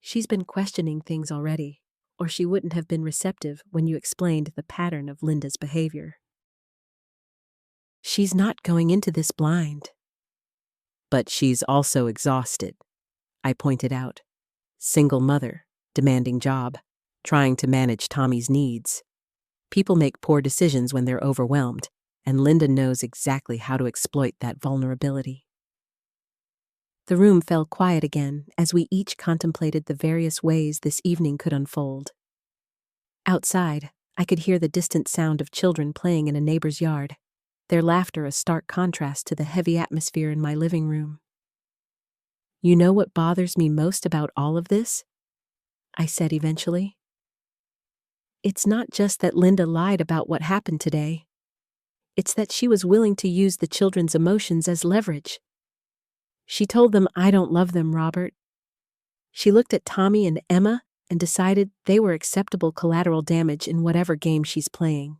She's been questioning things already, or she wouldn't have been receptive when you explained the pattern of Linda's behavior. She's not going into this blind. But she's also exhausted, I pointed out. Single mother, demanding job, trying to manage Tommy's needs. People make poor decisions when they're overwhelmed, and Linda knows exactly how to exploit that vulnerability. The room fell quiet again as we each contemplated the various ways this evening could unfold. Outside, I could hear the distant sound of children playing in a neighbor's yard, their laughter a stark contrast to the heavy atmosphere in my living room. You know what bothers me most about all of this? I said eventually. It's not just that Linda lied about what happened today. It's that she was willing to use the children's emotions as leverage. She told them I don't love them, Robert. She looked at Tommy and Emma and decided they were acceptable collateral damage in whatever game she's playing.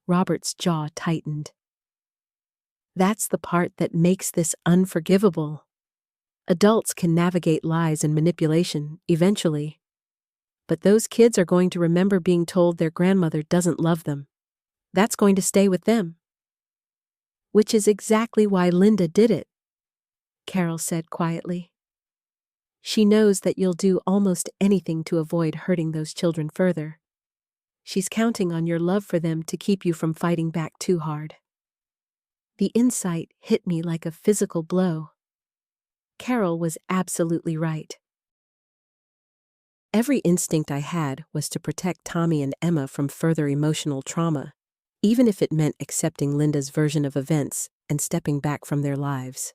Robert's jaw tightened. That's the part that makes this unforgivable. Adults can navigate lies and manipulation, eventually. But those kids are going to remember being told their grandmother doesn't love them. That's going to stay with them. Which is exactly why Linda did it, Carol said quietly. She knows that you'll do almost anything to avoid hurting those children further. She's counting on your love for them to keep you from fighting back too hard. The insight hit me like a physical blow. Carol was absolutely right. Every instinct I had was to protect Tommy and Emma from further emotional trauma, even if it meant accepting Linda's version of events and stepping back from their lives.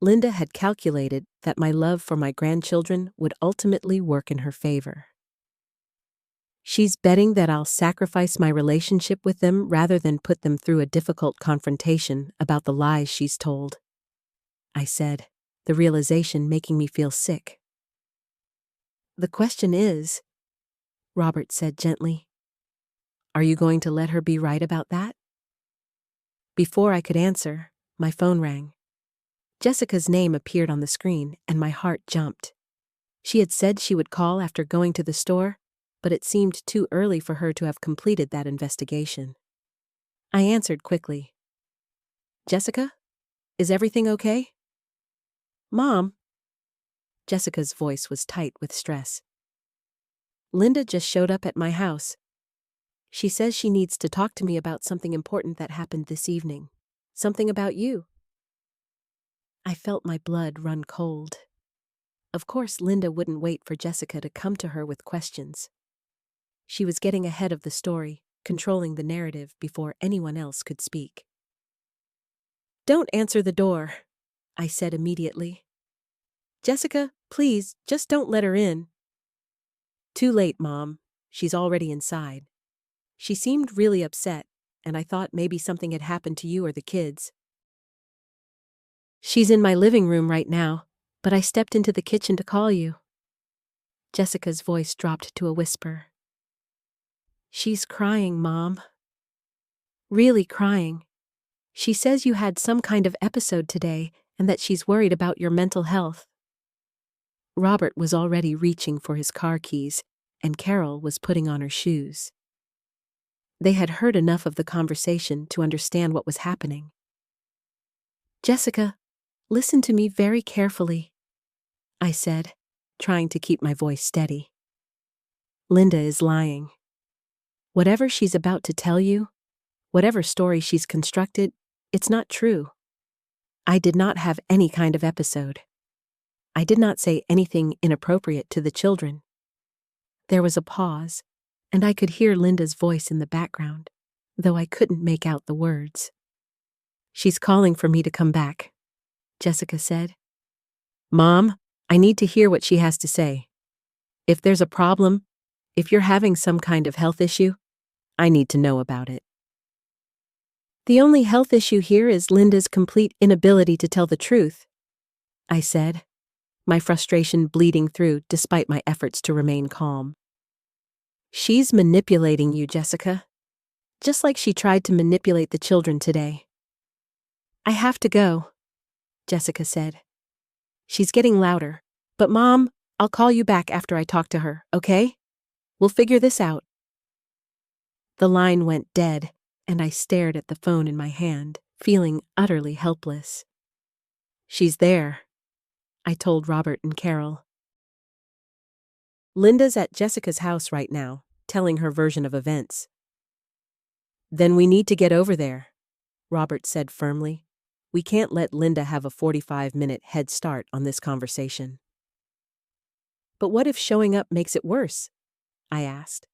Linda had calculated that my love for my grandchildren would ultimately work in her favor. She's betting that I'll sacrifice my relationship with them rather than put them through a difficult confrontation about the lies she's told, I said, the realization making me feel sick. The question is, Robert said gently, are you going to let her be right about that? Before I could answer, my phone rang. Jessica's name appeared on the screen, and my heart jumped. She had said she would call after going to the store, but it seemed too early for her to have completed that investigation. I answered quickly. Jessica? Is everything okay? Mom? Jessica's voice was tight with stress. Linda just showed up at my house. She says she needs to talk to me about something important that happened this evening. Something about you. I felt my blood run cold. Of course, Linda wouldn't wait for Jessica to come to her with questions. She was getting ahead of the story, controlling the narrative before anyone else could speak. Don't answer the door, I said immediately. Jessica, please, just don't let her in. Too late, Mom. She's already inside. She seemed really upset, and I thought maybe something had happened to you or the kids. She's in my living room right now, but I stepped into the kitchen to call you. Jessica's voice dropped to a whisper. She's crying, Mom. Really crying. She says you had some kind of episode today and that she's worried about your mental health. Robert was already reaching for his car keys, and Carol was putting on her shoes. They had heard enough of the conversation to understand what was happening. Jessica, listen to me very carefully, I said, trying to keep my voice steady. Linda is lying. Whatever she's about to tell you, whatever story she's constructed, it's not true. I did not have any kind of episode. I did not say anything inappropriate to the children. There was a pause, and I could hear Linda's voice in the background, though I couldn't make out the words. She's calling for me to come back, Jessica said. Mom, I need to hear what she has to say. If there's a problem, if you're having some kind of health issue, I need to know about it. The only health issue here is Linda's complete inability to tell the truth, I said, my frustration bleeding through despite my efforts to remain calm. She's manipulating you, Jessica, just like she tried to manipulate the children today. I have to go, Jessica said. She's getting louder, but Mom, I'll call you back after I talk to her, okay? We'll figure this out. The line went dead, and I stared at the phone in my hand, feeling utterly helpless. She's there, I told Robert and Carol. Linda's at Jessica's house right now, telling her version of events. Then we need to get over there, Robert said firmly. We can't let Linda have a 45-minute head start on this conversation. But what if showing up makes it worse? I asked.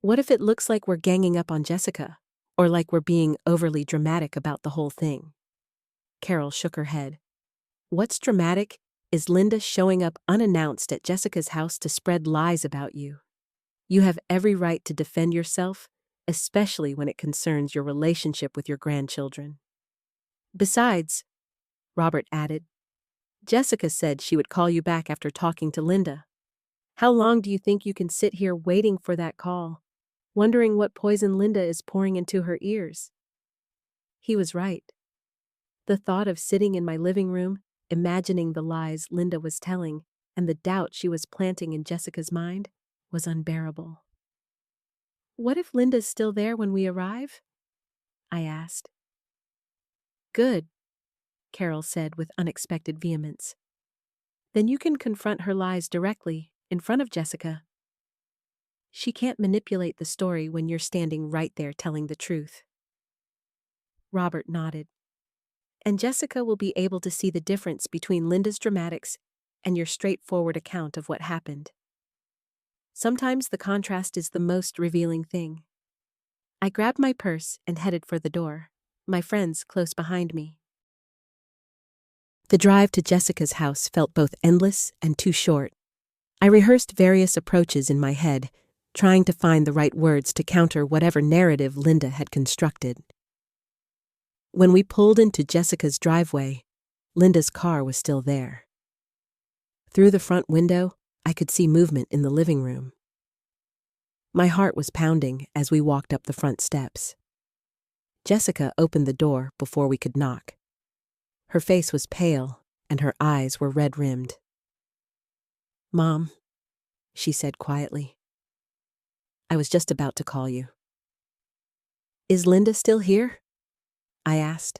What if it looks like we're ganging up on Jessica, or like we're being overly dramatic about the whole thing? Carol shook her head. What's dramatic is Linda showing up unannounced at Jessica's house to spread lies about you. You have every right to defend yourself, especially when it concerns your relationship with your grandchildren. Besides, Robert added, Jessica said she would call you back after talking to Linda. How long do you think you can sit here waiting for that call, wondering what poison Linda is pouring into her ears? He was right. The thought of sitting in my living room, imagining the lies Linda was telling and the doubt she was planting in Jessica's mind, was unbearable. What if Linda's still there when we arrive? I asked. Good, Carol said with unexpected vehemence. Then you can confront her lies directly, in front of Jessica. She can't manipulate the story when you're standing right there telling the truth. Robert nodded. And Jessica will be able to see the difference between Linda's dramatics and your straightforward account of what happened. Sometimes the contrast is the most revealing thing. I grabbed my purse and headed for the door, my friends close behind me. The drive to Jessica's house felt both endless and too short. I rehearsed various approaches in my head, trying to find the right words to counter whatever narrative Linda had constructed. When we pulled into Jessica's driveway, Linda's car was still there. Through the front window, I could see movement in the living room. My heart was pounding as we walked up the front steps. Jessica opened the door before we could knock. Her face was pale, and her eyes were red-rimmed. Mom, she said quietly. I was just about to call you. Is Linda still here? I asked.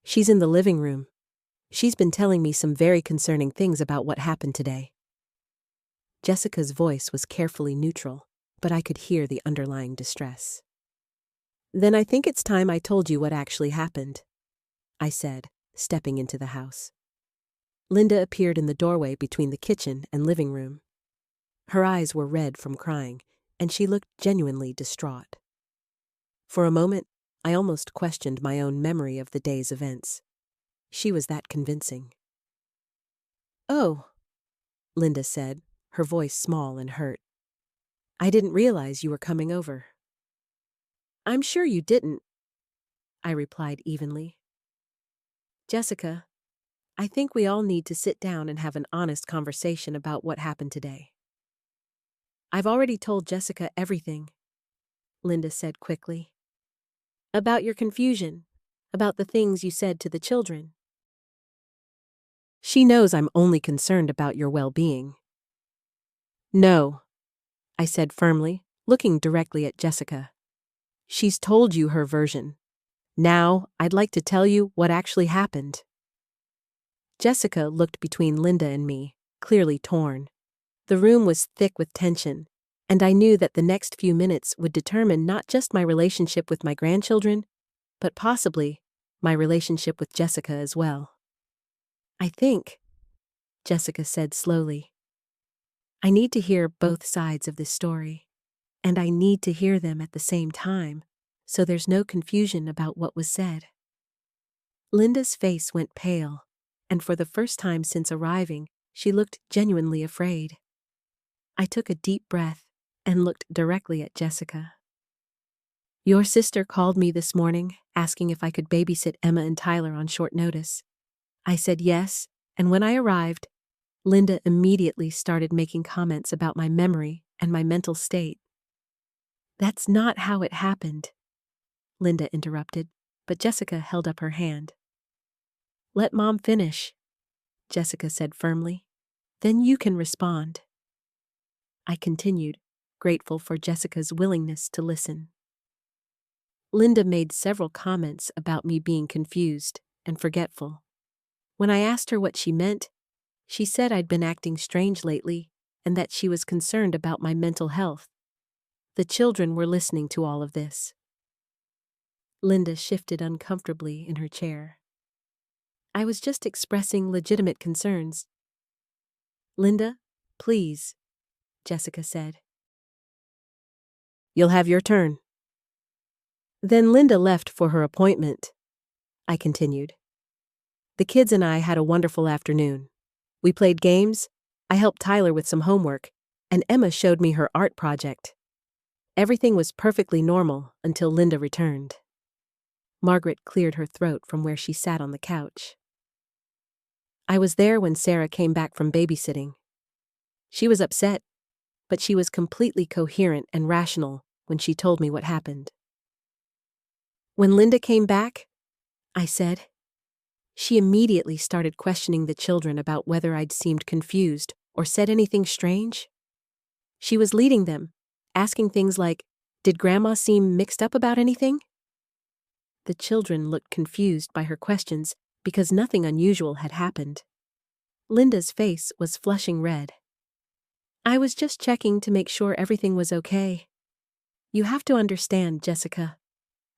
She's in the living room. She's been telling me some very concerning things about what happened today. Jessica's voice was carefully neutral, but I could hear the underlying distress. Then I think it's time I told you what actually happened, I said, stepping into the house. Linda appeared in the doorway between the kitchen and living room. Her eyes were red from crying, and she looked genuinely distraught. For a moment, I almost questioned my own memory of the day's events. She was that convincing. Oh, Linda said, her voice small and hurt. I didn't realize you were coming over. I'm sure you didn't, I replied evenly. Jessica, I think we all need to sit down and have an honest conversation about what happened today. I've already told Jessica everything, Linda said quickly. About your confusion, about the things you said to the children. She knows I'm only concerned about your well-being. No, I said firmly, looking directly at Jessica. She's told you her version. Now, I'd like to tell you what actually happened. Jessica looked between Linda and me, clearly torn. The room was thick with tension, and I knew that the next few minutes would determine not just my relationship with my grandchildren, but possibly my relationship with Jessica as well. I think, Jessica said slowly, I need to hear both sides of this story, and I need to hear them at the same time, so there's no confusion about what was said. Linda's face went pale, and for the first time since arriving, she looked genuinely afraid. I took a deep breath and looked directly at Jessica. Your sister called me this morning, asking if I could babysit Emma and Tyler on short notice. I said yes, and when I arrived, Linda immediately started making comments about my memory and my mental state. That's not how it happened, Linda interrupted, but Jessica held up her hand. Let Mom finish, Jessica said firmly. Then you can respond. I continued, grateful for Jessica's willingness to listen. Linda made several comments about me being confused and forgetful. When I asked her what she meant, she said I'd been acting strange lately and that she was concerned about my mental health. The children were listening to all of this. Linda shifted uncomfortably in her chair. I was just expressing legitimate concerns. Linda, please, Jessica said. You'll have your turn. Then Linda left for her appointment, I continued. The kids and I had a wonderful afternoon. We played games, I helped Tyler with some homework, and Emma showed me her art project. Everything was perfectly normal until Linda returned. Margaret cleared her throat from where she sat on the couch. I was there when Sarah came back from babysitting. She was upset, but she was completely coherent and rational when she told me what happened. When Linda came back, I said, she immediately started questioning the children about whether I'd seemed confused or said anything strange. She was leading them, asking things like, did Grandma seem mixed up about anything? The children looked confused by her questions because nothing unusual had happened. Linda's face was flushing red. I was just checking to make sure everything was okay. You have to understand, Jessica.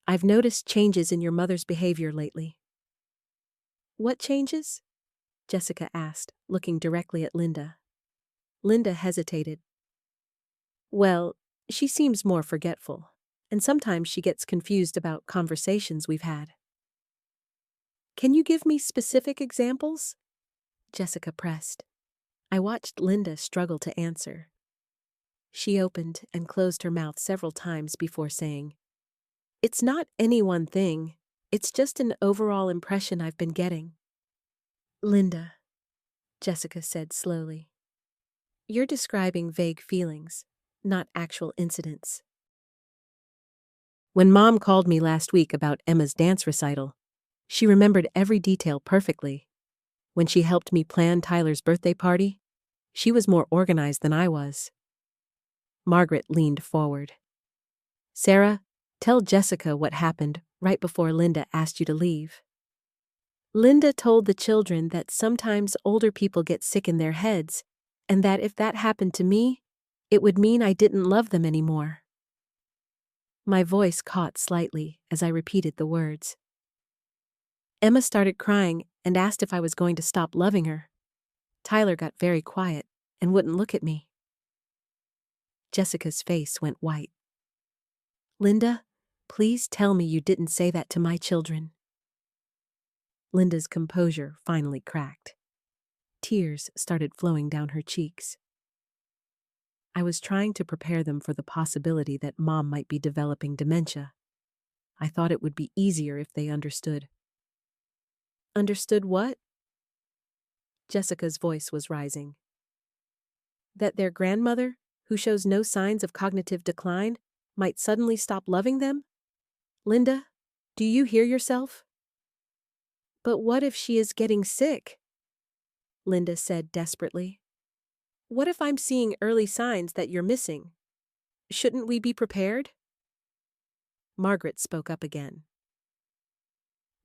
I've noticed changes in your mother's behavior lately. What changes? Jessica asked, looking directly at Linda. Linda hesitated. Well, she seems more forgetful, and sometimes she gets confused about conversations we've had. Can you give me specific examples? Jessica pressed. I watched Linda struggle to answer. She opened and closed her mouth several times before saying, It's not any one thing. It's just an overall impression I've been getting. Linda, Jessica said slowly, you're describing vague feelings, not actual incidents. When Mom called me last week about Emma's dance recital, she remembered every detail perfectly. When she helped me plan Tyler's birthday party, she was more organized than I was. Margaret leaned forward. Sarah, tell Jessica what happened right before Linda asked you to leave. Linda told the children that sometimes older people get sick in their heads, and that if that happened to me, it would mean I didn't love them anymore. My voice caught slightly as I repeated the words. Emma started crying and asked if I was going to stop loving her. Tyler got very quiet and wouldn't look at me. Jessica's face went white. Linda, please tell me you didn't say that to my children. Linda's composure finally cracked. Tears started flowing down her cheeks. I was trying to prepare them for the possibility that Mom might be developing dementia. I thought it would be easier if they understood. Understood what? Jessica's voice was rising. That their grandmother, who shows no signs of cognitive decline, might suddenly stop loving them? Linda, do you hear yourself? But what if she is getting sick? Linda said desperately. What if I'm seeing early signs that you're missing? Shouldn't we be prepared? Margaret spoke up again.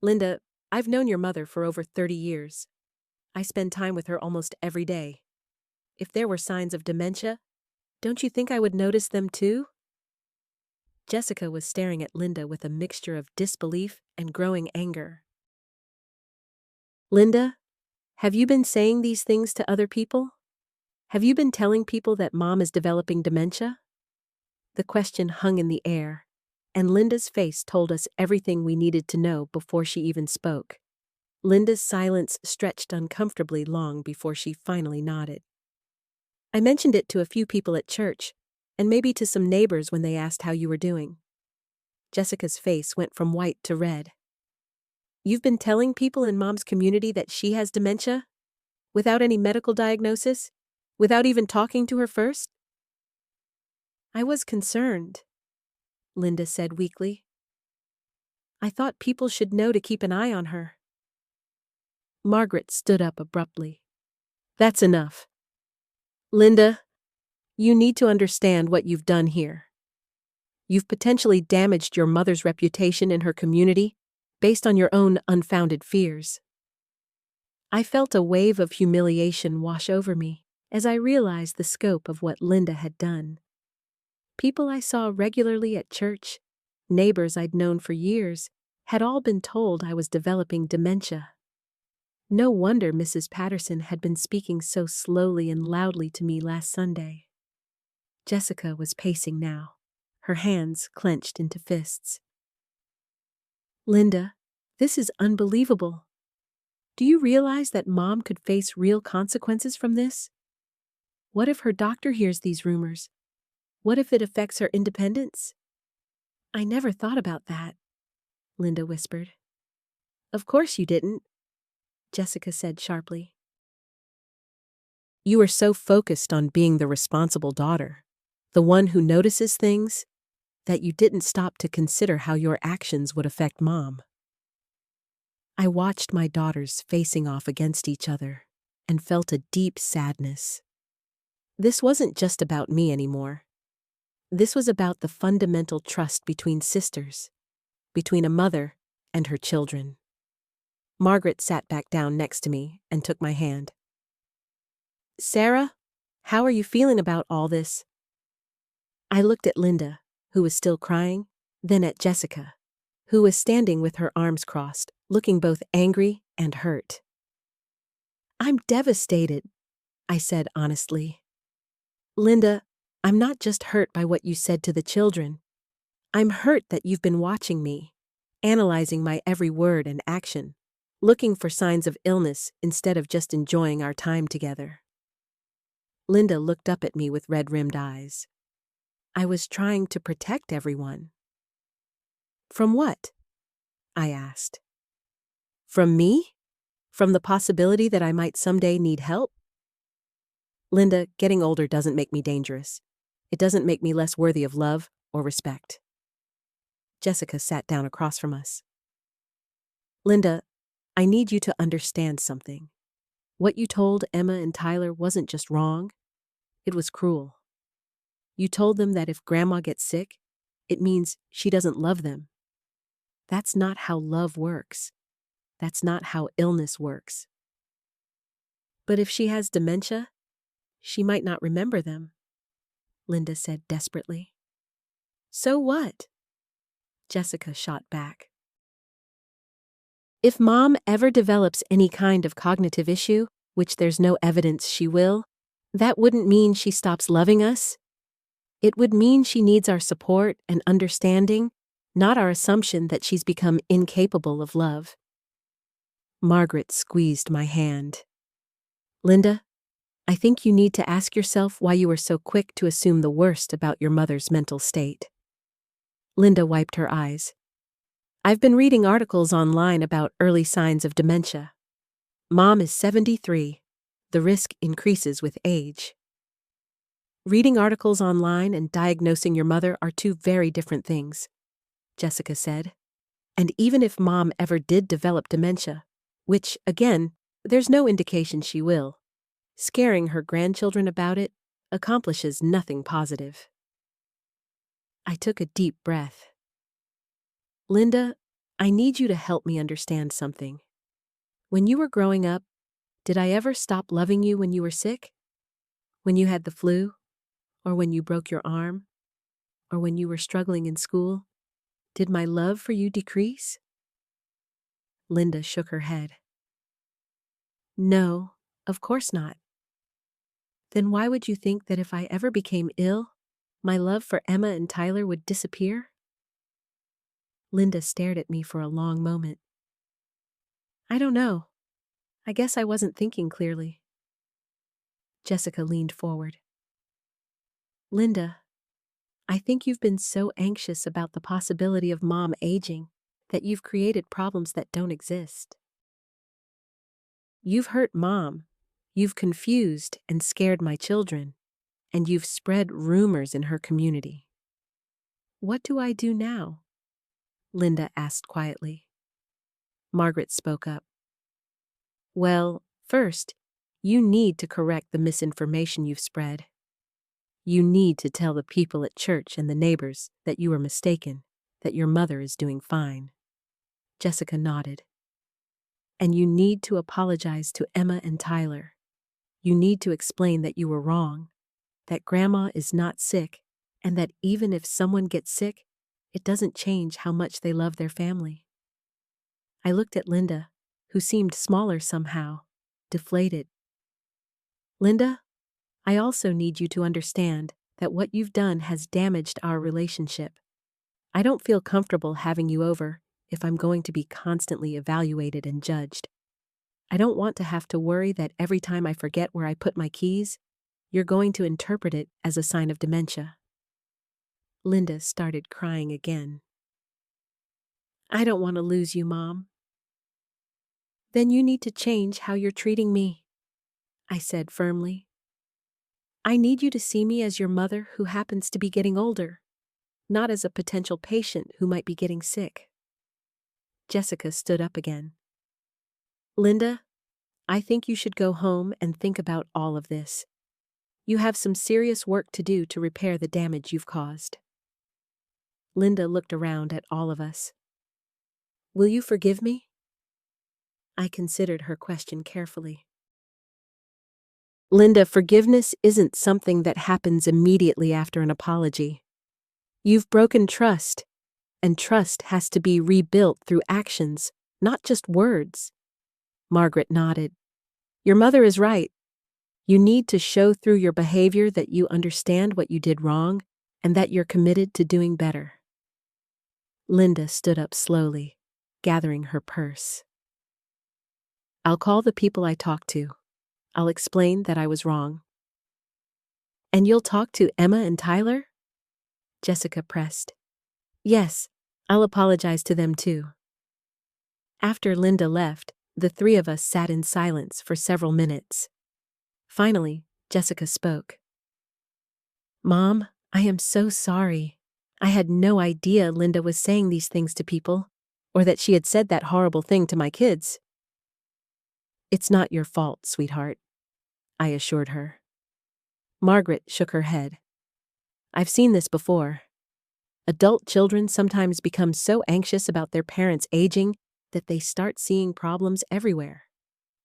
Linda, I've known your mother for over 30 years. I spend time with her almost every day. If there were signs of dementia, don't you think I would notice them too? Jessica was staring at Linda with a mixture of disbelief and growing anger. Linda, have you been saying these things to other people? Have you been telling people that Mom is developing dementia? The question hung in the air, and Linda's face told us everything we needed to know before she even spoke. Linda's silence stretched uncomfortably long before she finally nodded. I mentioned it to a few people at church, and maybe to some neighbors when they asked how you were doing. Jessica's face went from white to red. You've been telling people in Mom's community that she has dementia? Without any medical diagnosis? Without even talking to her first? I was concerned, Linda said weakly. I thought people should know to keep an eye on her. Margaret stood up abruptly. That's enough. Linda, you need to understand what you've done here. You've potentially damaged your mother's reputation in her community based on your own unfounded fears. I felt a wave of humiliation wash over me as I realized the scope of what Linda had done. People I saw regularly at church, neighbors I'd known for years, had all been told I was developing dementia. No wonder Mrs. Patterson had been speaking so slowly and loudly to me last Sunday. Jessica was pacing now, her hands clenched into fists. Linda, this is unbelievable. Do you realize that Mom could face real consequences from this? What if her doctor hears these rumors? What if it affects her independence? I never thought about that, Linda whispered. Of course you didn't, Jessica said sharply. You were so focused on being the responsible daughter, the one who notices things, that you didn't stop to consider how your actions would affect Mom. I watched my daughters facing off against each other and felt a deep sadness. This wasn't just about me anymore. This was about the fundamental trust between sisters, between a mother and her children. Margaret sat back down next to me and took my hand. Sarah, how are you feeling about all this? I looked at Linda, who was still crying, then at Jessica, who was standing with her arms crossed, looking both angry and hurt. I'm devastated, I said honestly. Linda, I'm not just hurt by what you said to the children. I'm hurt that you've been watching me, analyzing my every word and action, looking for signs of illness instead of just enjoying our time together. Linda looked up at me with red-rimmed eyes. I was trying to protect everyone. From what? I asked. From me? From the possibility that I might someday need help? Linda, getting older doesn't make me dangerous. It doesn't make me less worthy of love or respect. Jessica sat down across from us. Linda, I need you to understand something. What you told Emma and Tyler wasn't just wrong, it was cruel. You told them that if Grandma gets sick, it means she doesn't love them. That's not how love works. That's not how illness works. But if she has dementia, she might not remember them, Linda said desperately. So what? Jessica shot back. If Mom ever develops any kind of cognitive issue, which there's no evidence she will, that wouldn't mean she stops loving us. It would mean she needs our support and understanding, not our assumption that she's become incapable of love. Margaret squeezed my hand. Linda, I think you need to ask yourself why you were so quick to assume the worst about your mother's mental state. Linda wiped her eyes. I've been reading articles online about early signs of dementia. Mom is 73. The risk increases with age. Reading articles online and diagnosing your mother are two very different things, Jessica said. And even if Mom ever did develop dementia, which, again, there's no indication she will, scaring her grandchildren about it accomplishes nothing positive. I took a deep breath. Linda, I need you to help me understand something. When you were growing up, did I ever stop loving you when you were sick? When you had the flu? Or when you broke your arm? Or when you were struggling in school? Did my love for you decrease? Linda shook her head. No, of course not. Then why would you think that if I ever became ill, my love for Emma and Tyler would disappear? Linda stared at me for a long moment. I don't know. I guess I wasn't thinking clearly. Jessica leaned forward. Linda, I think you've been so anxious about the possibility of Mom aging that you've created problems that don't exist. You've hurt Mom, you've confused and scared my children, and you've spread rumors in her community. What do I do now? Linda asked quietly. Margaret spoke up. Well, first, you need to correct the misinformation you've spread. You need to tell the people at church and the neighbors that you were mistaken, that your mother is doing fine. Jessica nodded. And you need to apologize to Emma and Tyler. You need to explain that you were wrong, that Grandma is not sick, and that even if someone gets sick, it doesn't change how much they love their family. I looked at Linda, who seemed smaller somehow, deflated. Linda, I also need you to understand that what you've done has damaged our relationship. I don't feel comfortable having you over if I'm going to be constantly evaluated and judged. I don't want to have to worry that every time I forget where I put my keys, you're going to interpret it as a sign of dementia. Linda started crying again. I don't want to lose you, Mom. Then you need to change how you're treating me, I said firmly. I need you to see me as your mother who happens to be getting older, not as a potential patient who might be getting sick. Jessica stood up again. Linda, I think you should go home and think about all of this. You have some serious work to do to repair the damage you've caused. Linda looked around at all of us. Will you forgive me? I considered her question carefully. Linda, forgiveness isn't something that happens immediately after an apology. You've broken trust, and trust has to be rebuilt through actions, not just words. Margaret nodded. Your mother is right. You need to show through your behavior that you understand what you did wrong and that you're committed to doing better. Linda stood up slowly, gathering her purse. I'll call the people I talked to. I'll explain that I was wrong. And you'll talk to Emma and Tyler? Jessica pressed. Yes, I'll apologize to them too. After Linda left, the three of us sat in silence for several minutes. Finally, Jessica spoke. Mom, I am so sorry. I had no idea Linda was saying these things to people, or that she had said that horrible thing to my kids. It's not your fault, sweetheart, I assured her. Margaret shook her head. I've seen this before. Adult children sometimes become so anxious about their parents aging that they start seeing problems everywhere.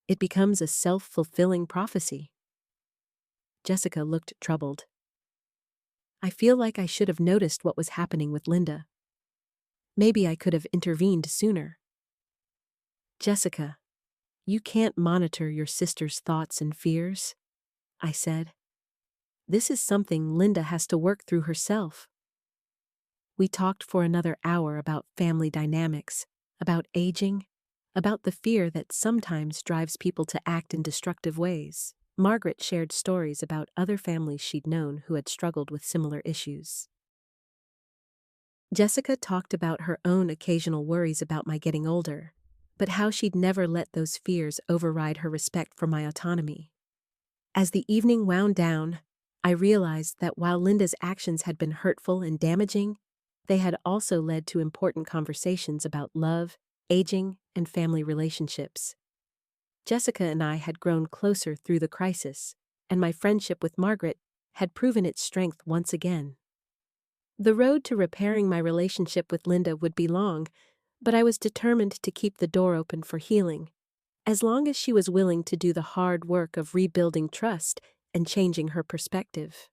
It becomes a self-fulfilling prophecy. Jessica looked troubled. I feel like I should have noticed what was happening with Linda. Maybe I could have intervened sooner. Jessica, you can't monitor your sister's thoughts and fears, I said. This is something Linda has to work through herself. We talked for another hour about family dynamics, about aging, about the fear that sometimes drives people to act in destructive ways. Margaret shared stories about other families she'd known who had struggled with similar issues. Jessica talked about her own occasional worries about my getting older, but how she'd never let those fears override her respect for my autonomy. As the evening wound down, I realized that while Linda's actions had been hurtful and damaging, they had also led to important conversations about love, aging, and family relationships. Jessica and I had grown closer through the crisis, and my friendship with Margaret had proven its strength once again. The road to repairing my relationship with Linda would be long, but I was determined to keep the door open for healing, as long as she was willing to do the hard work of rebuilding trust and changing her perspective.